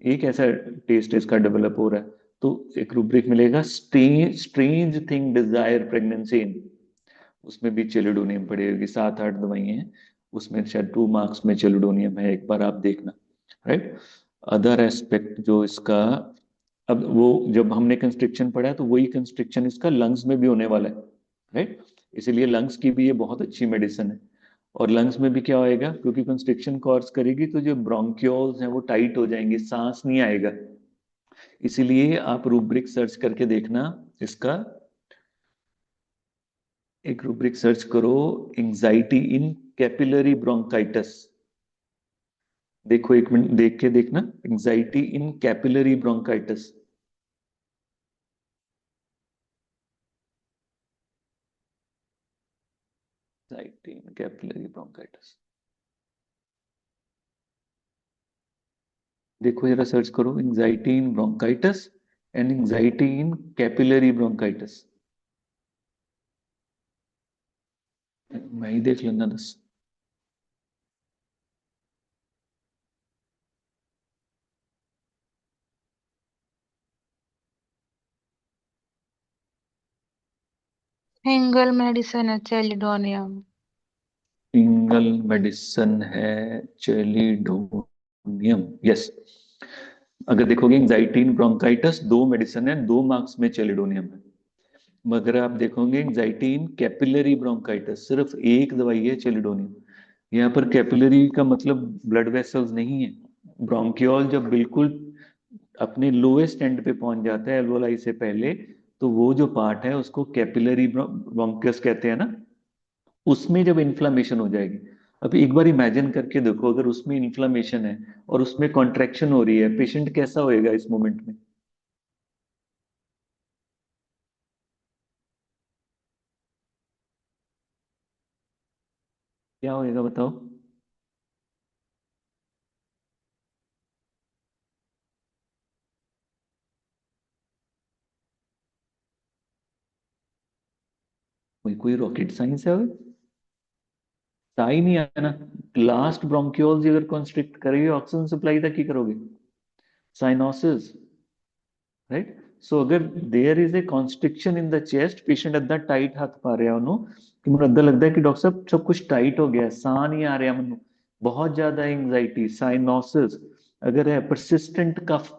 एक ऐसा टेस्ट इसका डेवलप हो रहा है, तो एक रूब्रिक मिलेगा, स्ट्रेंज थिंग डिजायर प्रेगनेंसी इन, उसमें भी चेलिडोनियम पड़ेगी, 7-8 दवाइयां हैं उसमें, शायद 2 मार्क्स में चेलिडोनियम है, एक बार आप देखना, राइट। अदर एस्पेक्ट जो इसका, अब वो जब हमने कंस्ट्रिक्शन पढ़ा है तो वही कंस्ट्रिक्शन इसका लंग्स में भी होने वाला है, राइट। इसीलिए लंग्स की भी ये बहुत अच्छी मेडिसिन है। और लंग्स में भी क्या होएगा, क्योंकि कंस्ट्रिक्शन कॉज करेगी तो जो ब्रोंक्योल्स हैं वो टाइट हो जाएंगे, सांस नहीं आएगा। इसीलिए आप रूब्रिक सर्च करके देखना इसका, एक रूब्रिक सर्च करो, एंजाइटी इन कैपिलरी ब्रोंकाइटिस। देखो एक मिनट देख के देखना, एंजाइटी इन कैपिलरी ब्रोंकाइटिस। एंजाइटी इन कैपिलरी ब्रोंकाइटिस, देखो जरा सर्च करो, anxiety in bronchitis and anxiety in capillary bronchitis. मैं ही देख लेना 10। सिंगल मेडिसिन है चेलिडोनियम। सिंगल मेडिसन है चेलिडोनियम, यस। अगर देखोगे एंजाइटी इन ब्रोंकाइटिस 2 मेडिसिन है, 2 मार्क्स में चेलिडोनियम है। मगर आप देखोगे एंजाइटी इन कैपिलरी ब्रोंकाइटिस सिर्फ एक दवाई है, चेलिडोनियम। यहाँ पर कैपिलरी का मतलब ब्लड वेसल्स नहीं है। ब्रोंकियोल जब बिल्कुल अपने लोएस्ट एंड पे पहुंच जाता है एल्वोलाई से पहले, तो वो जो पार्ट है उसको कैपिलरी ब्रोंकस कहते हैं ना, उसमें जब इन्फ्लामेशन हो जाएगी, अभी एक बार इमेजिन करके देखो, अगर उसमें इन्फ्लामेशन है और उसमें कॉन्ट्रैक्शन हो रही है, पेशेंट कैसा होएगा इस मोमेंट में? क्या होएगा बताओ? कोई कोई रॉकेट साइंस है? सा ही नहीं आना। लास्ट ब्रोंक्यूल्स अगर कंस्ट्रिक्ट करेगी, ऑक्सीजन सप्लाई तक ही करोगे, साइनोसिस, राइट। सो अगर there is a constriction in the chest, patient अद्धा टाइट हाथ पा रहा ਉਹਨੂੰ कि ਮੈਨੂੰ अद्धा लगता है कि डॉक्टर साहब सब कुछ टाइट हो गया, ਸਾਹ नहीं आ रहा ਮੈਨੂੰ, बहुत ज्यादा एंजाइटी, साइनोसिस। अगर है परसिस्टेंट कफ,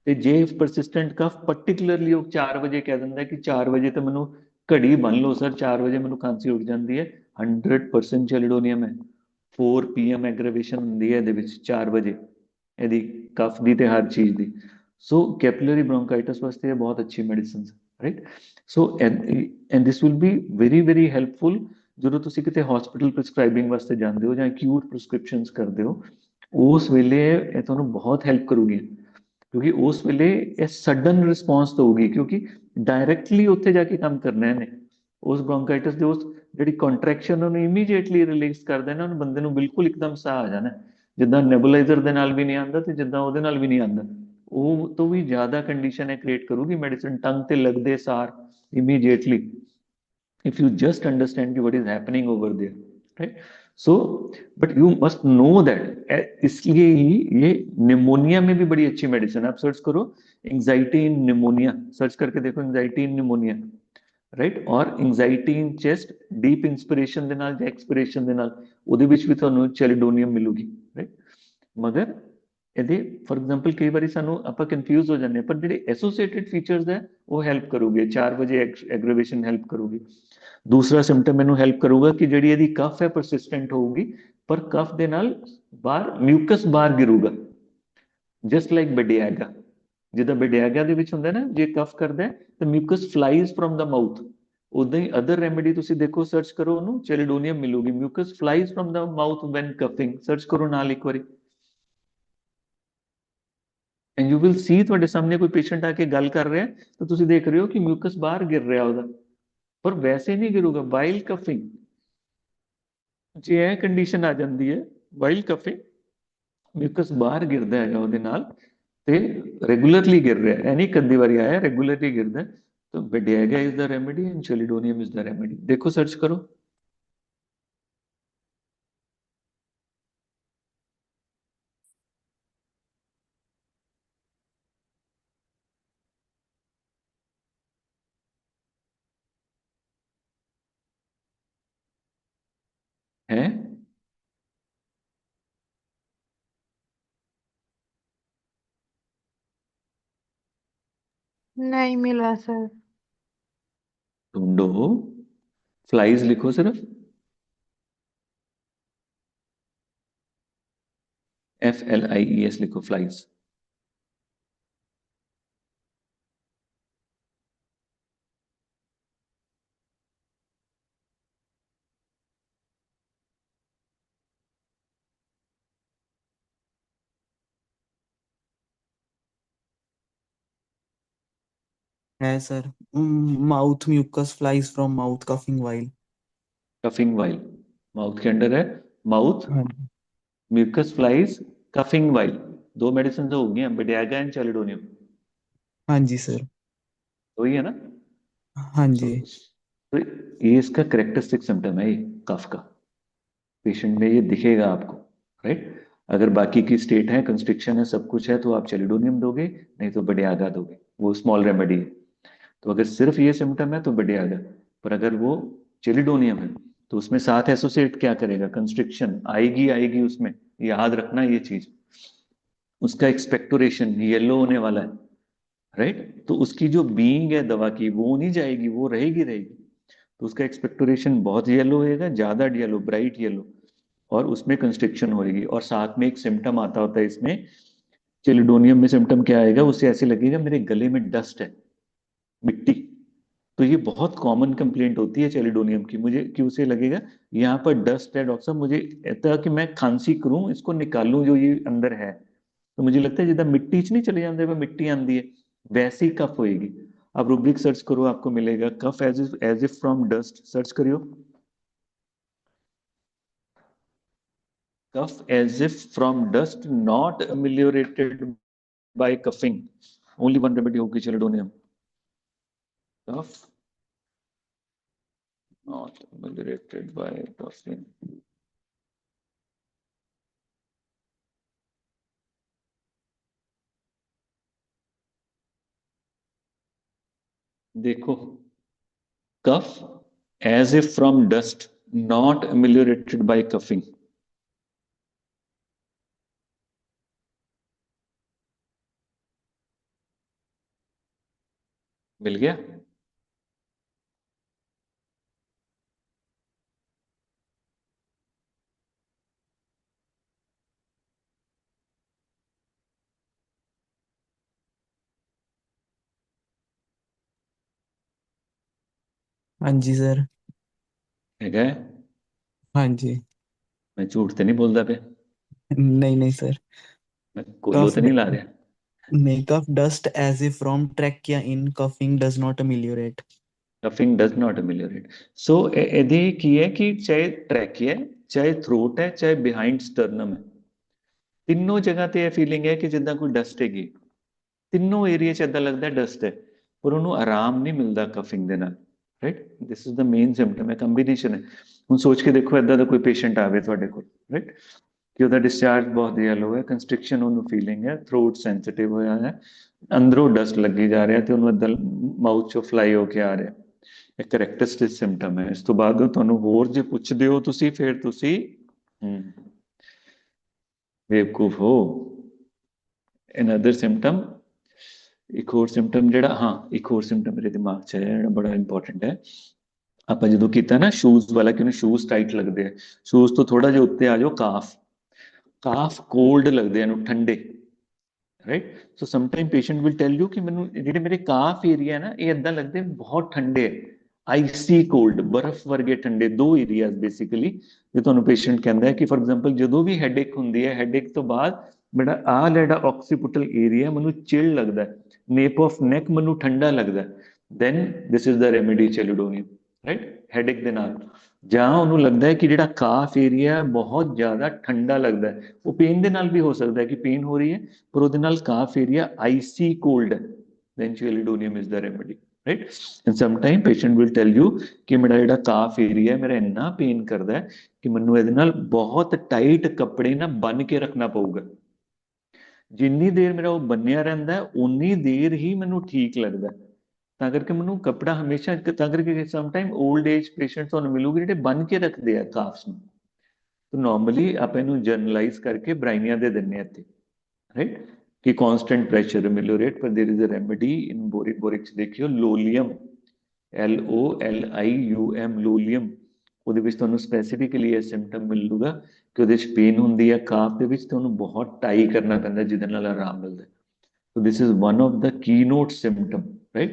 ਤੇ ਜੇ ਪਰਸਿਸਟੈਂਟ ਕਫ ਪਾਰਟਿਕੂਲਰਲੀ ਉਹ 4 ਵਜੇ ਕਹਿ ਦਿੰਦਾ ਕਿ 4 ਵਜੇ ਤੇ ਮੈਨੂੰ ਘੜੀ ਬੰਨ ਲਓ ਸਰ, 4 ਵਜੇ ਮੈਨੂੰ ਖਾਂਸੀ ਉੱਠ ਜਾਂਦੀ ਹੈ, 100% ਚੈਲਿਡੋਨੀਅਮ ਹੈ। 4 PM ਐਗਰੇਵੇਸ਼ਨ ਹੁੰਦੀ ਹੈ ਇਹਦੇ ਵਿੱਚ 4 ਵਜੇ, ਇਹਦੀ ਕਫ ਦੀ ਤੇ ਹਰ ਚੀਜ਼ ਦੀ। ਸੋ ਕੈਪਿਲਰੀ ਬ੍ਰੋਂਕਾਈਟਿਸ ਵਾਸਤੇ ਇਹ ਬਹੁਤ ਅੱਛੀ ਮੈਡੀਸਿਨ ਹੈ, right. So and this will be very very helpful ਜਦੋਂ ਤੁਸੀਂ ਕਿਤੇ ਹਸਪੀਟਲ ਪ੍ਰਿਸਕ੍ਰਾਈਬਿੰਗ ਵਾਸਤੇ ਜਾਂਦੇ ਹੋ ਜਾਂ ਅਕਿਊਟ ਪ੍ਰਿਸਕ੍ਰਿਪਸ਼ਨਸ ਕਰਦੇ ਹੋ, ਉਸ ਵੇਲੇ ਇਹ ਤੁਹਾਨੂੰ ਬਹੁਤ ਹੈਲਪ ਕਰੂਗੀ, ਕਿਉਂਕਿ ਉਸ ਵੇਲੇ ਇਹ ਸਡਨ ਰਿਸਪੌਂਸ ਹੋਊਗੀ, ਕਿਉਂਕਿ ਡਾਇਰੈਕਟਲੀ ਉੱਥੇ ਜਾ ਕੇ ਕੰਮ ਕਰਨਾ ਇਹਨੇ, ਉਸ ਬ੍ਰੋਂਕਾਈਟਿਸ ਦੇ ਉਸ ਜਿਹੜੀ ਕੰਟਰੈਕਸ਼ਨ ਉਹਨੂੰ ਇਮੀਡੀਏਟਲੀ ਰਿਲੀਜ਼ ਕਰ ਦੇਣਾ, ਉਹਨੂੰ ਬੰਦੇ ਨੂੰ ਬਿਲਕੁਲ ਇੱਕਦਮ ਸਾਹ ਆ ਜਾਣਾ, ਜਿੱਦਾਂ ਨੈਬੂਲਾਈਜ਼ਰ ਦੇ ਨਾਲ ਵੀ ਨਹੀਂ ਆਉਂਦਾ ਤੇ ਜਿੱਦਾਂ ਉਹਦੇ ਨਾਲ ਵੀ ਨਹੀਂ ਆਉਂਦਾ, ਉਹ ਤੋਂ ਵੀ ਜ਼ਿਆਦਾ ਕੰਡੀਸ਼ਨ ਹੈ ਕ੍ਰੀਏਟ ਕਰੂਗੀ ਮੈਡੀਸਿਨ, ਟੰਗ ਤੇ ਲੱਗਦੇ ਸਾਰ immediately, if you just understand what is happening over there, right? So but you must know that, इसलिए ही ये निमोनिया में भी बड़ी अच्छी मेडिसिन है। आप सर्च करो एंजाइटी इन निमोनिया, सर्च करके देखो एंजाइटी इन निमोनिया, ਰਾਈਟ। ਔਰ ਐਂਜ਼ਾਈਟੀ ਇਨ ਚੈਸਟ ਡੀਪ ਇੰਸਪੀਰੇਸ਼ਨ ਦੇ ਨਾਲ ਜਾਂ ਐਕਸਪੀਰੇਸ਼ਨ ਦੇ ਨਾਲ ਉਹਦੇ ਵਿੱਚ ਵੀ ਤੁਹਾਨੂੰ ਚੈਲੀਡੋਨੀਅਮ ਮਿਲੂਗੀ, ਰਾਈਟ। ਮਗਰ ਇਹਦੇ ਫॉर एग्जांपल ਕਈ ਵਾਰੀ ਸਾਨੂੰ ਆਪਾਂ ਕਨਫਿਊਜ਼ ਹੋ ਜਾਂਦੇ ਹਾਂ, ਪਰ ਜਿਹੜੇ ਐਸੋਸੀਏਟਿਡ ਫੀਚਰਸ ਹੈ ਉਹ ਹੈਲਪ ਕਰੂਗੇ। 4 ਵਜੇ ਐਗਰੀਵੇਸ਼ਨ ਹੈਲਪ ਕਰੂਗੀ। ਦੂਸਰਾ ਸਿੰਪਟਮ ਮੈਨੂੰ ਹੈਲਪ ਕਰੂਗਾ ਕਿ ਜਿਹੜੀ ਇਹਦੀ ਕਫ ਹੈ ਪਰਸਿਸਟੈਂਟ ਹੋਊਗੀ, ਪਰ ਕਫ ਦੇ ਨਾਲ ਬਾਹਰ ਮਿਊਕਸ ਬਾਹਰ ਗਿਰੂਗਾ, ਜਸਟ ਲਾਈਕ ਬਡਿਆਗਾ। ਜਿੱਦਾਂ ਬਡਿਆਗਾ ਦੇ ਵਿੱਚ ਹੁੰਦਾ ਨਾ, ਜੇ ਕਫ ਕਰਦਾ ਤਾਂ mucus flies from the mouth, ਉਦਾਂ ਹੀ ਅਦਰ ਰੈਮੇਡੀ ਤੁਸੀਂ ਦੇਖੋ, ਸਰਚ ਕਰੋ ਉਹਨੂੰ, ਚੈਲੀਡੋਨੀਅਮ ਮਿਲੂਗੀ। Mucus flies from the mouth when coughing, search ਕਰੋ ਨਾਲ ਇੱਕ ਵਾਰੀ। ਐਂਡ ਯੂ ਵਿਲ ਸੀ ਤੁਹਾਡੇ ਸਾਹਮਣੇ ਕੋਈ ਪੇਸ਼ੈਂਟ ਆ ਕੇ ਗੱਲ ਕਰ ਰਿਹਾ ਤਾਂ ਤੁਸੀਂ ਦੇਖ ਰਹੇ ਹੋ ਕਿ ਮਿਊਕਸ ਬਾਹਰ ਗਿਰ ਰਿਹਾ ਉਹਦਾ, ਪਰ ਵੈਸੇ ਨਹੀਂ ਗਿਰੂਗਾ ਵਾਈਲ ਕਫਿੰਗ। ਜੇ ਇਹ ਕੰਡੀਸ਼ਨ ਆ ਜਾਂਦੀ ਹੈ ਵਾਈਲ ਕਫਿੰਗ, ਮਿਊਕਸ ਬਾਹਰ ਗਿਰਦਾ ਹੈਗਾ ਉਹਦੇ ਨਾਲ, ਤੇ ਰੈਗੂਲਰਲੀ ਗਿਰ ਰਿਹਾ, ਇਹ ਨਹੀਂ ਕਦੀ ਵਾਰੀ ਆਇਆ, ਰੈਗੂਲਰਲੀ ਗਿਰਦਾ, ਤਾਂ Badiaga is the remedy and Chelidonium is the remedy. ਦੇਖੋ ਸਰਚ ਕਰੋ। है नहीं मिला सर। ढूंढो, फ्लाइज लिखो सिर्फ, FLIES लिखो, फ्लाइज। है sir. Mouth mucus flies from mouth coughing while. Coughing while mouth के अंदर है, माउथ हाँ म्यूकस फ्लाइज कफिंग वाइल। दो मेडिसिन तो हो गई हैं, बडियागा एंड चैलिडोनियम, हाँ जी सर। वही है ना। हाँ सो जी। तो ये इसका करेक्टरिस्टिक सिम्टम है, ये कफ का। पेशेंट में ये दिखेगा आपको, राइट। अगर बाकी की स्टेट है, कंस्ट्रिक्शन है, सब कुछ है, तो आप चैलिडोनियम दोगे, नहीं तो बडियागा दोगे, वो स्मॉल रेमेडी है। तो अगर सिर्फ ये सिम्टम है तो बडियागा, पर अगर वो चैलिडोनियम है तो उसमें साथ एसोसिएट क्या करेगा, कंस्ट्रिक्शन आएगी आएगी उसमें, याद रखना ये चीज। उसका एक्सपेक्टोरेशन येलो होने वाला है, राइट। तो उसकी जो बीइंग है दवा की वो नहीं जाएगी, वो रहेगी रहेगी। तो उसका एक्सपेक्टोरेशन बहुत येलो होएगा, ज्यादा येलो, ब्राइट येलो, और उसमें कंस्ट्रिक्शन होएगी। और साथ में एक सिम्टम आता होता है इसमें, चेलिडोनियम में सिम्टम क्या आएगा, उससे ऐसे लगेगा मेरे गले में डस्ट है, मिट्टी। तो ये बहुत कॉमन कंप्लेंट होती है चेलिडोनियम की, मुझे कि उसे लगेगा यहाँ पर डस्ट है डॉक्टर साहब, मुझे ऐसा कि मैं खांसी करूं, इसको निकालूं जो ये अंदर है, तो मुझे लगता है जिदा मिट्टी च नहीं चले जाते वह मिट्टी आती है, वैसी कफ होएगी। आप रूब्रिक सर्च करो, आपको मिलेगा cough as if from dust, search करियो cough as if from dust not ameliorated by coughing, only one remedy होगी chelidonium, cough not ameliorated by coughing। देखो, cough as if from dust not ameliorated by coughing. मिल गया। हाँ जी sir. है गए। हाँ जी। मैं झूठ तो नहीं बोलता पे, नहीं नहीं सर। मैं कोलो कफ तो नहीं ला रहा। नहीं, cough dust as a from trachea in coughing does not ameliorate. Coughing does not ameliorate. So यदि की है कि चाहे ट्रैकिया है, चाहे थ्रोट है, चाहे बिहाइंड स्टर्नम है, तीनों जगह ਤੇ ਇਹ ਫੀਲਿੰਗ ਹੈ ਕਿ ਜਿੱਦਾਂ ਕੋਈ ਡਸਟ ਹੈਗੀ, ਤਿੰਨੋਂ ਏਰੀਆ 'ਚ ਇਦਾਂ ਲੱਗਦਾ ਡਸਟ ਹੈ, ਪਰ ਉਹਨੂੰ ਆਰਾਮ ਨਹੀਂ ਮਿਲਦਾ ਕਫਿੰਗ ਦੇ ਨਾਲ, right. This is the main symptom ਹੈ, ਕੰਬੀਨੇਸ਼ਨ ਹੈ। ਹੁਣ ਸੋਚ ਕੇ ਦੇਖੋ ਇਦਾਂ ਦਾ ਕੋਈ ਪੇਸ਼ੈਂਟ ਆਵੇ ਤੁਹਾਡੇ ਕੋਲ, ਰਾਈਟ, ਕਿ ਉਹਦਾ ਡਿਸਚਾਰਜ ਬਹੁਤ ਯੈਲੋ ਹੈ, ਕੰਸਟ੍ਰਿਕਸ਼ਨ ਉਹਨੂੰ ਫੀਲਿੰਗ ਹੈ, ਥ੍ਰੋਟ ਸੈਂਸਿਟਿਵ ਹੋਇਆ ਹੈ, ਅੰਦਰੋਂ ਡਸਟ ਲੱਗੀ ਜਾ ਰਿਹਾ ਤੇ ਉਹਨੂੰ ਇਦਾਂ ਮਾਊਥ ਚੋਂ ਫਲਾਈ ਹੋ ਕੇ ਆ ਰਿਹਾ, ਇਹ ਕਰੈਕਟਰਿਸਟਿਕ ਸਿਮਟਮ ਹੈ। ਇਸ ਤੋਂ ਬਾਅਦ ਤੁਹਾਨੂੰ ਹੋਰ ਜੇ ਪੁੱਛਦੇ ਹੋ ਤੁਸੀਂ ਫਿਰ ਤੁਸੀਂ ਬੇਵਕੂਫ ਹੋ। ਅਨਦਰ ਸਿਮਟਮ, ਇੱਕ ਹੋਰ ਸਿਮਟਮ ਜਿਹੜਾ, ਹਾਂ ਇੱਕ ਹੋਰ ਸਿਮਟਮ ਮੇਰੇ ਦਿਮਾਗ 'ਚ ਆਇਆ ਜਿਹੜਾ ਬੜਾ ਇੰਪੋਰਟੈਂਟ ਹੈ। ਆਪਾਂ ਜਦੋਂ ਕੀਤਾ ਨਾ ਸ਼ੂਜ਼ ਵਾਲਾ ਕਿ ਉਹਨੂੰ ਸ਼ੂਜ਼ ਟਾਈਟ ਲੱਗਦੇ ਆ, ਸ਼ੂਜ਼ ਤੋਂ ਥੋੜਾ ਜਿਹਾ ਉੱਤੇ ਆ ਜਾਓ, ਕਾਫ ਕੋਲਡ ਲੱਗਦੇ ਆ ਇਹਨੂੰ, ਠੰਡੇ, right. So sometime patient will tell you ਕਿ ਮੈਨੂੰ ਜਿਹੜੇ ਮੇਰੇ ਕਾਫ ਏਰੀਆ ਨਾ ਇਹ ਇਦਾਂ ਲੱਗਦੇ ਬਹੁਤ ਠੰਡੇ ਹੈ, ਆਈਸੀ ਕੋਲਡ, ਬਰਫ਼ ਵਰਗੇ ਠੰਡੇ। ਦੋ ਏਰੀਆਜ਼ ਬੇਸਿਕਲੀ ਜੇ ਤੁਹਾਨੂੰ ਪੇਸ਼ੈਂਟ ਕਹਿੰਦਾ ਹੈ ਕਿ ਫॉर ਐਗਜ਼ਾਮਪਲ ਜਦੋਂ ਵੀ ਹੈਡੇਕ ਹੁੰਦੀ ਹੈ, ਹੈਡੇਕ ਤੋਂ ਬਾਅਦ ਮੇਰਾ ਆਹ ਜਿਹੜਾ ਆਕਸੀਪਿਟਲ ਏਰੀਆ ਮੈਨੂੰ ਚਿਲ ਲੱਗਦਾ ਹੈ, ਨੇਪ ਆਫ ਨੈਕ ਮੈਨੂੰ ਠੰਡਾ ਲੱਗਦਾ, then this is the remedy chelidonium, right. Headache ਦੇ ਨਾਲ ਜਾਂ ਉਹਨੂੰ ਲੱਗਦਾ ਹੈ ਕਿ ਜਿਹੜਾ ਕਾਫ ਏਰੀਆ ਬਹੁਤ ਜ਼ਿਆਦਾ ਠੰਡਾ ਲੱਗਦਾ ਹੈ, ਉਹ ਪੇਨ ਦੇ ਨਾਲ ਵੀ ਹੋ ਸਕਦਾ ਹੈ ਕਿ ਪੇਨ ਹੋ ਰਹੀ ਹੈ ਪਰ ਉਹਦੇ ਨਾਲ ਕਾਫ ਏਰੀਆ ਆਈਸੀ ਕੋਲਡ ਹੈ, then chelidonium is the remedy, right? And sometime patient will tell you ਕਿ ਮੇਰਾ ਜਿਹੜਾ ਕਾਫ ਏਰੀਆ ਮੇਰਾ ਇੰਨਾ ਪੇਨ ਕਰਦਾ ਹੈ ਕਿ ਮੈਨੂੰ ਇਹਦੇ ਨਾਲ ਬਹੁਤ ਟਾਈਟ ਕੱਪੜੇ ਨਾ ਬੰਨ ਕੇ ਰੱਖਣਾ ਪਊਗਾ, ਜਿੰਨੀ ਦੇਰ ਮੇਰਾ ਉਹ ਬੰਨਿਆ ਰਹਿੰਦਾ ਹੈ ਉਨੀ ਦੇਰ ਹੀ ਮੈਨੂੰ ਠੀਕ ਲੱਗਦਾ ਹੈ। ਤਾਂ ਕਰਕੇ ਮੈਨੂੰ ਕੱਪੜਾ ਹਮੇਸ਼ਾ, ਤਾਂ ਕਰਕੇ ਸਮਟਾਈਮ 올ਡ ਏਜ ਪੇਸ਼ੈਂਟ ਤੁਹਾਨੂੰ ਮਿਲੂਗੇ ਜਿਹੜੇ ਬੰਨ ਕੇ ਰੱਖਦੇ ਆ ਕਾਫਸ ਨੂੰ। ਤਾਂ ਨਾਰਮਲੀ ਆਪਾਂ ਇਹਨੂੰ ਜਰਨਲਾਈਜ਼ ਕਰਕੇ ਬ੍ਰਾਈਨੀਆ ਦੇ ਦਿੰਨੇ ਆ ਇੱਥੇ, राइट, कि कांस्टेंट प्रेशर अमेलियोरेट, पर there is a remedy in Boericke देखियो, लोलियम, LOLIUM, ਲੋਲੀਅਮ। ਉਹਦੇ ਵਿੱਚ ਤੁਹਾਨੂੰ ਸਪੈਸੀਫਿਕਲੀ ਇਹ ਸਿੰਪਟਮ ਮਿਲੂਗਾ ਕਿ ਉਹਦੇ ਵਿੱਚ ਪੇਨ ਹੁੰਦੀ ਹੈ ਕਾਫ ਦੇ ਵਿੱਚ, ਤੇ ਉਹਨੂੰ ਬਹੁਤ ਟਾਈ ਕਰਨਾ ਪੈਂਦਾ ਜਿਹਦੇ ਨਾਲ ਆਰਾਮ ਮਿਲਦਾ। So this is one of the keynote symptom, right,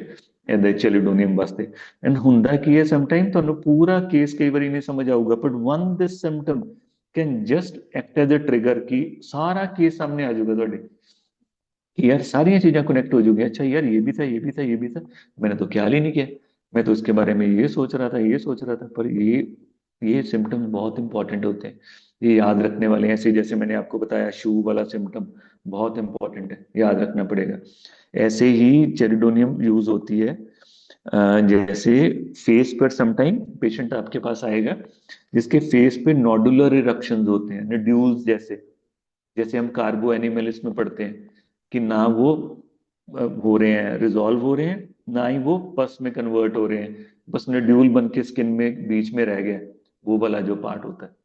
ਇਹਦੇ ਚੈਲਿਡੋਨੀਅਮ ਵਾਸਤੇ। ਐਂਡ ਹੁੰਦਾ ਕੀ ਹੈ, ਸਮਟਾਈਮ ਤੁਹਾਨੂੰ ਪੂਰਾ ਕੇਸ ਕਈ ਵਾਰੀ ਨਹੀਂ ਸਮਝ ਆਊਗਾ, but one this symptom can just act as a trigger की सारा केस सामने आ जाएगा ਤੁਹਾਡੇ कि यार सारी चीजें कनेक्ट हो जाएगी, अच्छा यार ये भी था, ये भी था, ये भी था, मैंने तो ख्याल ही नहीं किया, मैं तो इसके बारे में ये सोच रहा था, ये सोच रहा था। पर ये सिम्टम्स बहुत इंपॉर्टेंट होते हैं, ये याद रखने वाले हैं। ऐसे जैसे मैंने आपको बताया शू वाला सिम्टम बहुत इंपॉर्टेंट है, याद रखना पड़ेगा। ऐसे ही चेरिडोनियम यूज होती है जैसे फेस पर समटाइम पेशेंट आपके पास आएगा जिसके फेस पे नोडुलर इरप्शंस होते हैं, नड्यूल्स जैसे, जैसे हम कार्बो एनिमलिस में पढ़ते हैं कि ना वो हो रहे हैं, रिजॉल्व हो रहे हैं, ना ही वो पस में कन्वर्ट हो रहे हैं, बस नड्यूल बन के स्किन में बीच में रह गया, वो वाला जो पार्ट होता है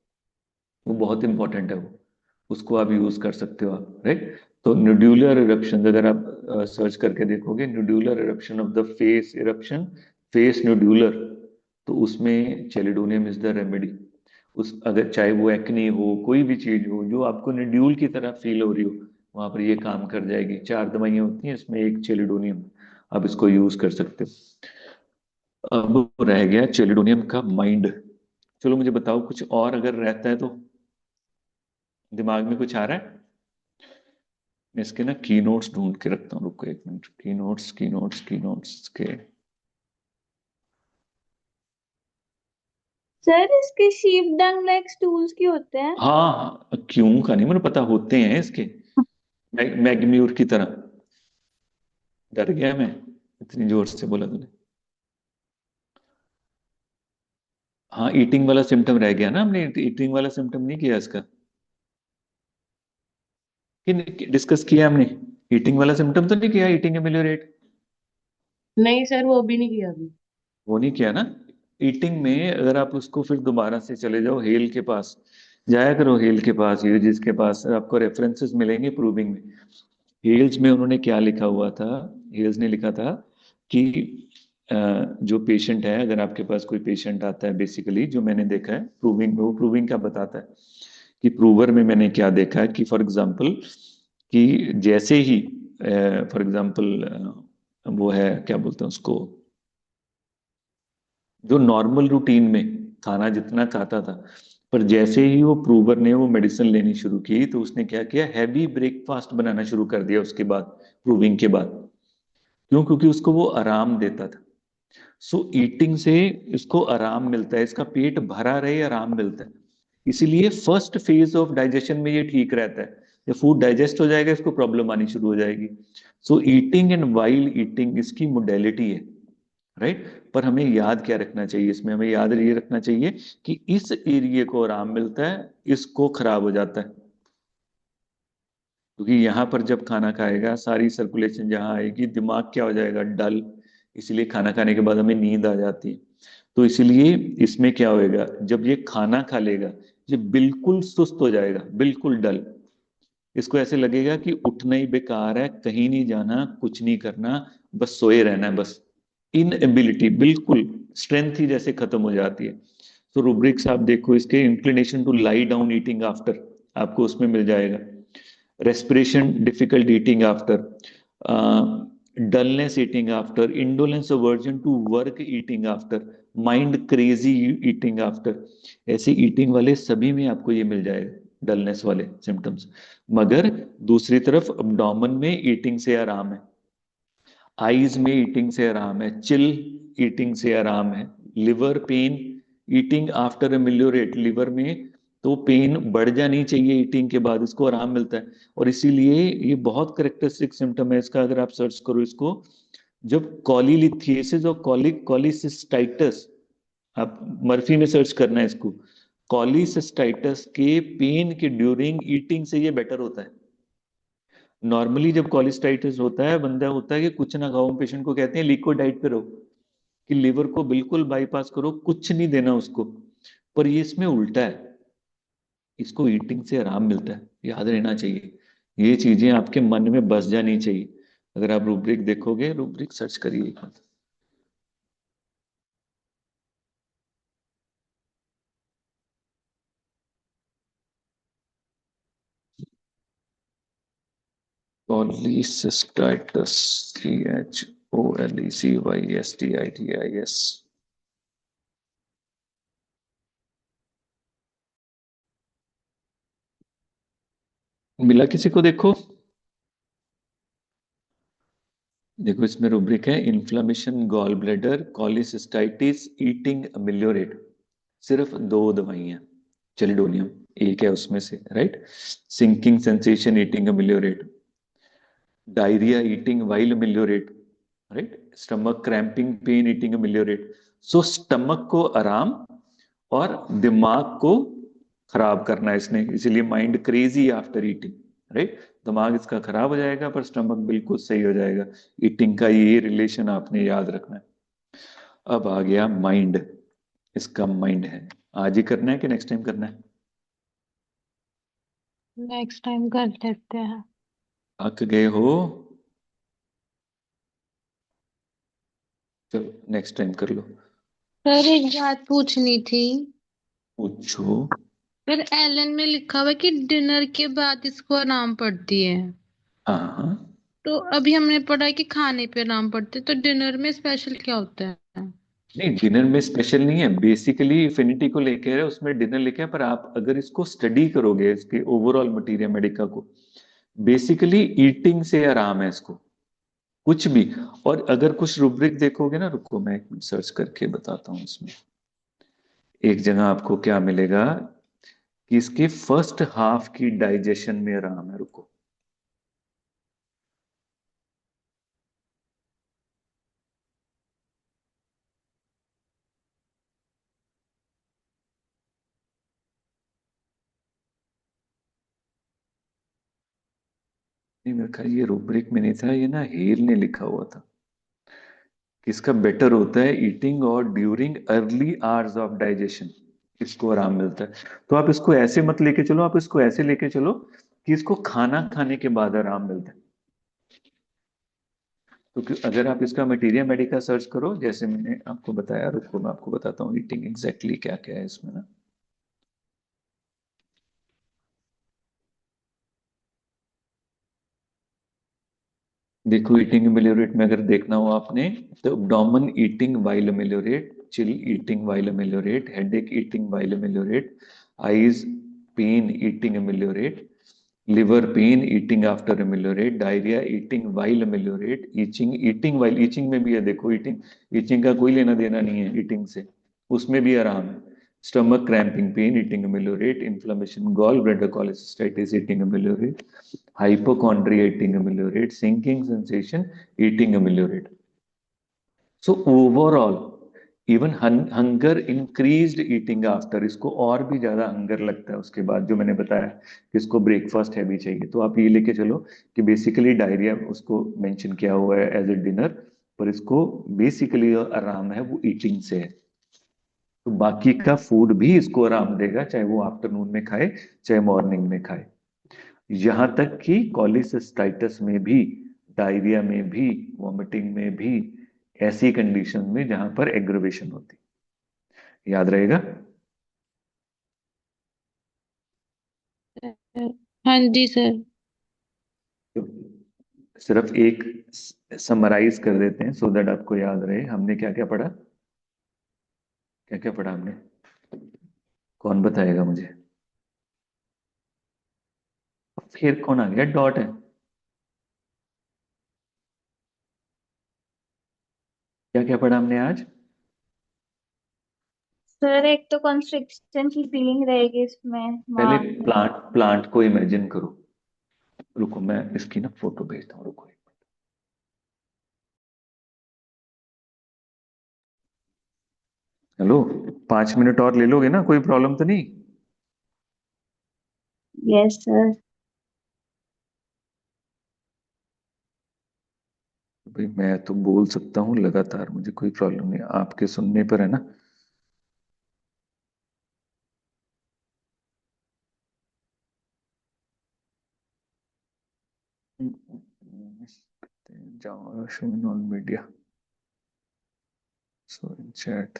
वो बहुत इंपॉर्टेंट है, वो उसको आप यूज कर सकते हो आप, राइट। तो न्यूड्यूलर इरप्शन अगर आप सर्च करके देखोगे, nodular eruption of the face, eruption face nodular, तो उसमें चेलिडोनियम इज द रेमेडी। उस अगर चाहे वो एक्नी हो, कोई भी चीज हो जो आपको न्यूड्यूल की तरह फील हो रही हो, वहां पर ये काम कर जाएगी। 4 दवाइयां होती हैं, इसमें एक चेलिडोनियम, आप इसको यूज कर सकते हो। अब रह गया चेलिडोनियम का माइंड। चलो मुझे बताओ कुछ और अगर रहता है तो, दिमाग में कुछ आ रहा है? मैं इसके ना की नोट्स ढूंढ के रखता हूँ, रुको एक मिनट, की नोट्स, की नोट्स, की नोट्स के। सर इसके शीप डंग लाइक स्टूल्स क्यों होते हैं? हाँ, क्यों का नहीं मुझे पता, होते हैं इसके मैग्म्यूर की तरह। डर गया मैं, इतनी जोर से बोला तूने। हाँ, ईटिंग वाला सिम्टम रह गया ना, हमने ईटिंग वाला सिम्टम नहीं किया इसका, कि डिस्कस किया हमने? ईटिंग वाला सिम्टम तो नहीं किया, ईटिंग एमिलियोरेट? नहीं सर, वो भी नहीं किया अभी। वो नहीं किया ना। ईटिंग में अगर आप उसको फिर दोबारा से चले जाओ हेल के पास, जाया करो हेल के पास, ये जिसके पास आपको रेफरेंसेस मिलेंगे प्रूविंग में। हेल्स में उन्होंने क्या लिखा हुआ था, हेल्स ने लिखा था कि जो पेशेंट है, अगर आपके पास कोई पेशेंट आता है, बेसिकली जो मैंने देखा है प्रूविंग में, वो प्रूविंग का बताता है कि प्रूवर में मैंने क्या देखा है कि फॉर एग्जांपल कि जैसे ही फॉर एग्जांपल वो है क्या बोलते हैं उसको, जो नॉर्मल रूटीन में खाना जितना खाता था, पर जैसे ही वो प्रूवर ने वो मेडिसिन लेनी शुरू की तो उसने क्या किया, हैवी ब्रेकफास्ट बनाना शुरू कर दिया उसके बाद, प्रूविंग के बाद। क्यों? क्योंकि उसको वो आराम देता था। सो ईटिंग से इसको आराम मिलता है, इसका पेट भरा रहे, आराम मिलता है, इसीलिए फर्स्ट फेज ऑफ डाइजेशन में ये ठीक रहता है। जब फूड डाइजेस्ट हो जाएगा इसको प्रॉब्लम आनी शुरू हो जाएगी। सो ईटिंग एंड वाइल ईटिंग इसकी मोडेलिटी है, राइट। पर हमें याद क्या रखना चाहिए इसमें, हमें याद ये रखना चाहिए कि इस एरिया को आराम मिलता है, इसको खराब हो जाता है, क्योंकि यहाँ पर जब खाना खाएगा सारी सर्कुलेशन जहाँ आएगी, दिमाग क्या हो जाएगा, डल, इसलिए खाना खाने के बाद हमें नींद आ जाती है। तो इसीलिए इसमें क्या होएगा, जब ये खाना खा लेगा ये बिल्कुल सुस्त हो जाएगा, बिल्कुल डल। इसको ऐसे लगेगा कि उठना ही बेकार है, कहीं नहीं जाना, कुछ नहीं करना, बस सोए रहना है बस। इनएबिलिटी, बिल्कुल स्ट्रेंथ ही जैसे खत्म हो जाती है। तो रूब्रिक्स आप देखो इसके, inclination to lie down eating after, आपको उसमें मिल जाएगा। Respiration difficult eating after, dullness eating after, indolence aversion to work eating after, mind crazy eating after, ऐसे ईटिंग वाले सभी में आपको ये मिल जाएगा, डलनेस वाले सिम्टम्स। मगर दूसरी तरफ अब्डोमेन में ईटिंग से आराम है, आईज में ईटिंग से आराम है, चिल ईटिंग से आराम है, liver pain eating after ameliorate, liver में तो पेन बढ़ जानी चाहिए ईटिंग के बाद, इसको आराम मिलता है। और इसीलिए ये बहुत करेक्टरिस्टिक सिम्टम है इसका, अगर आप सर्च करो इसको, जब कॉलीलिथिएसिस और कॉलीसिस्टाइटिस, आप मर्फी में सर्च करना है इसको, कॉलीसिस्टाइटिस के पेन के ड्यूरिंग ईटिंग से ये बेटर होता है। नॉर्मली जब कॉलिस्टाइटिस होता है, बंदा होता है कि कुछ ना खाओ, पेशेंट को कहते हैं लिक्विड डाइट पे रहो, कि लिवर को बिल्कुल बाईपास करो, कुछ नहीं देना उसको। पर ये इसमें उल्टा है, इसको ईटिंग से आराम मिलता है, याद रहना चाहिए। ये चीजें आपके मन में बस जानी चाहिए। अगर आप रूब्रिक देखोगे, रूब्रिक सर्च करिए एक बार। Cholecystitis, CHOLECYSTITIS। मिला किसी को? देखो देखो इसमें रूब्रिक है, inflammation gall bladder, cholecystitis, eating ameliorate. सिर्फ 2 दवाइयां, चेलिडोनियम एक है उसमें से, right. Sinking sensation eating ameliorate, diarrhoea eating while ameliorate, right. Stomach cramping pain eating ameliorate. So stomach को आराम और दिमाग को खराब करना है इसने, इसीलिए mind crazy after eating, right. दिमाग इसका खराब हो जाएगा पर स्टमक बिल्कुल सही हो जाएगा। ईटिंग का ये रिलेशन आपने याद रखना है। अब आ गया माइंड, इसका माइंड है, आज ही करना है कि नेक्स्ट टाइम करना है? नेक्स्ट टाइम कर लेते हैं। थक गए हो? चलो नेक्स्ट टाइम कर लो। सर एक बात पूछनी थी। पूछो। सर एलन में लिखा हुआ है कि डिनर के बाद इसको आराम पड़ती है। हाँ हाँ। तो अभी हमने पढ़ा है कि खाने पे आराम पड़ते, तो डिनर में स्पेशल क्या होता है? नहीं, डिनर में स्पेशल नहीं है, बेसिकली इफिनिटी को लेकर है, उसमें डिनर लेके है, पर आप अगर इसको स्टडी करोगे, इसके ओवरऑल मटीरिया मेडिका को, बेसिकली ईटिंग से आराम है इसको, कुछ भी। और अगर कुछ रूब्रिक देखोगे ना, रुको मैं एक मिनट सर्च करके बताता हूँ इसमें। एक जगह आपको क्या मिलेगा कि इसके फर्स्ट हाफ की डाइजेशन में आराम है, रुको। नहीं, मेरे ख्याल ये रूब्रिक में नहीं था, ये ना हेल ने लिखा हुआ था कि इसका बेटर होता है ईटिंग और during early hours of digestion, इसको आराम मिलता है। तो आप इसको ऐसे मत लेके चलो, आप इसको ऐसे लेके चलो कि इसको खाना खाने के बाद आराम मिलता है। तो अगर आप इसका मटीरिया मेडिका सर्च करो, जैसे मैंने आपको बताया, रुको मैं आपको बताता हूँ ईटिंग एग्जैक्टली क्या क्या है इसमें ना। देखो ईटिंग अमेलियोरेट में अगर देखना हो आपने, तो abdomen eating while ameliorate, chill eating while ameliorate, headache eating while ameliorate, eyes pain eating ameliorate, liver pain eating after ameliorate, diarrhoea eating while ameliorate, itching eating while, itching में भी है देखो, ईटिंग ईचिंग का कोई लेना देना नहीं है ईटिंग से, उसमें भी आराम है। Stomach cramping pain eating ameliorate, inflammation gall bladder cholecystitis eating ameliorate, hypochondria eating ameliorate, sinking sensation eating ameliorate. So overall even hunger increased eating after, इसको और भी ज्यादा हंगर लगता है उसके बाद, जो मैंने बताया कि इसको ब्रेकफास्ट हैवी चाहिए। तो आप ये लेके चलो कि बेसिकली डायरिया उसको मेंशन किया हुआ है एज ए डिनर, पर इसको बेसिकली आराम है वो ईटिंग से है। तो बाकी का फूड भी इसको आराम देगा, चाहे वो आफ्टरनून में खाए चाहे मॉर्निंग में खाए। यहां तक कि कॉलिसिस्टाइटिस में भी, डायरिया में भी, वॉमिटिंग में भी, ऐसी कंडीशन में जहां पर एग्रवेशन होती, याद रहेगा। हाँ जी सर। तो सिर्फ एक समराइज कर देते हैं सो दैट आपको याद रहे, हमने क्या क्या पढ़ा, क्या क्या पढ़ा हमने, कौन बताएगा मुझे। फिर कौन आ गया, डॉट है। क्या क्या पढ़ा हमने आज। सर एक तो कॉन्स्ट्रिक्शन की फीलिंग रहेगी इसमें पहले माउथ में। प्लांट प्लांट को इमेजिन करो। रुको मैं इसकी ना फोटो भेजता हूँ, रुको। हेलो, 5 मिनट और ले लोगे ना, कोई प्रॉब्लम तो नहीं। Yes sir. भाई मैं तो बोल सकता हूँ लगातार, मुझे कोई प्रॉब्लम नहीं, आपके सुनने पर है ना। जाओ shown on media, so in chat.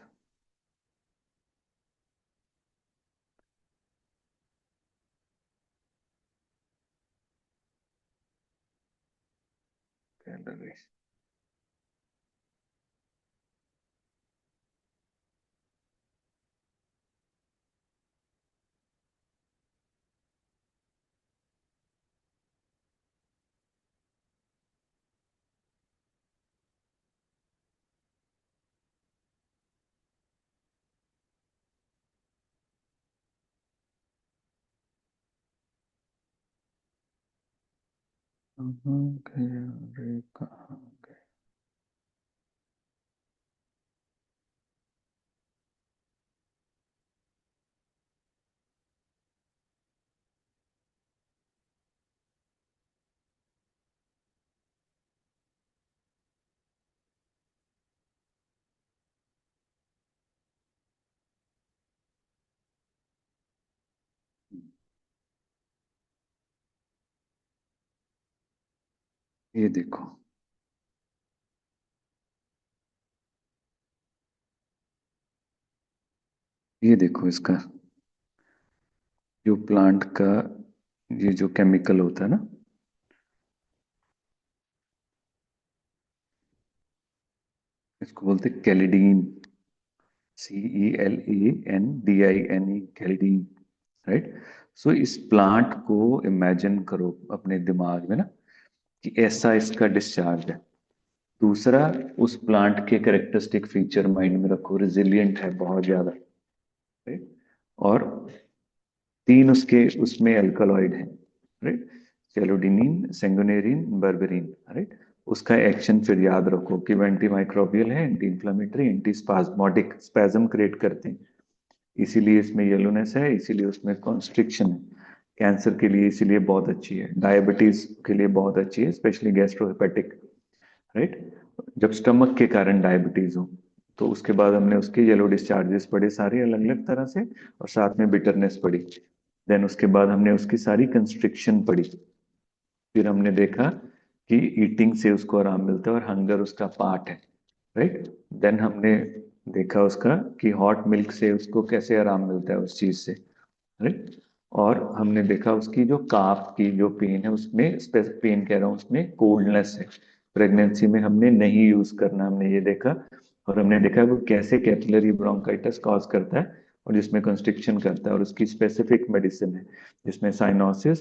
Gallery, कहाँ गया रे, कहाँ गया। ये देखो, ये देखो इसका जो प्लांट का ये जो केमिकल होता है ना, इसको बोलते हैं कैलिडीन, CELANDINE, कैलिडीन, राइट। सो इस प्लांट को इमेजिन करो अपने दिमाग में ना, कि ऐसा इसका डिस्चार्ज है। दूसरा, उस प्लांट के कैरेक्टरिस्टिक फीचर माइंड में रखो, रिजिलियंट है बहुत ज्यादा, राइट। और 3 उसके उसमें अल्कलॉइड हैं, राइट, चैलोडिनिन, सेंगुनेरिन, बर्बेरिन, राइट। उसका एक्शन फिर याद रखो कि वो एंटी माइक्रोबियल है, anti inflammatory, anti spasmodic, spasm create करते हैं, इसीलिए इसमें येलोनेस है, इसीलिए उसमें कॉन्स्ट्रिक्शन है। कैंसर के लिए इसीलिए बहुत अच्छी है, डायबिटीज के लिए बहुत अच्छी है, स्पेशली गैस्ट्रोहेपेटिक, राइट। जब स्टमक के कारण डायबिटीज हो, तो उसके बाद हमने उसके येलो डिस्चार्जेस पढ़े सारे अलग अलग तरह से, और साथ में बिटरनेस पढ़ी। देन उसके बाद हमने उसकी सारी कंस्ट्रिक्शन पढ़ी। फिर हमने देखा कि ईटिंग से उसको आराम मिलता है और हंगर उसका पार्ट है, राइट। देन हमने देखा उसका कि हॉट मिल्क से उसको कैसे आराम मिलता है उस चीज से, राइट। और हमने देखा उसकी जो काफ की जो पेन है, उसमें पेन कह रहा हूँ, उसमें कोल्डनेस है, प्रेगनेंसी में हमने नहीं यूज करना, हमने ये देखा। और हमने देखा वो कैसे कैपिलरी ब्रोंकाइटिस कॉज करता है और जिसमें कंस्ट्रिक्शन करता है, और उसकी स्पेसिफिक मेडिसिन है जिसमें साइनोसिस,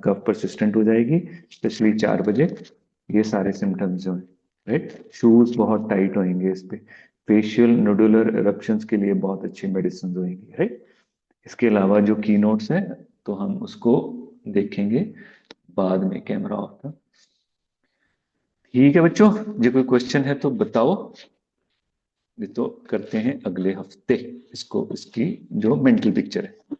कफ परसिस्टेंट हो जाएगी स्पेशली 4 बजे, ये सारे सिम्टम्स जो है, राइट। शूज बहुत टाइट होंगे इस पे, फेशियल नोडुलर इरप्शंस के लिए बहुत अच्छी मेडिसिन होंगी, राइट। इसके अलावा जो की नोट्स है तो हम उसको देखेंगे बाद में, कैमरा ऑफ था। ठीक है बच्चों, जो कोई क्वेश्चन है तो बताओ, ये तो करते हैं अगले हफ्ते इसको, इसकी जो मेंटल पिक्चर है।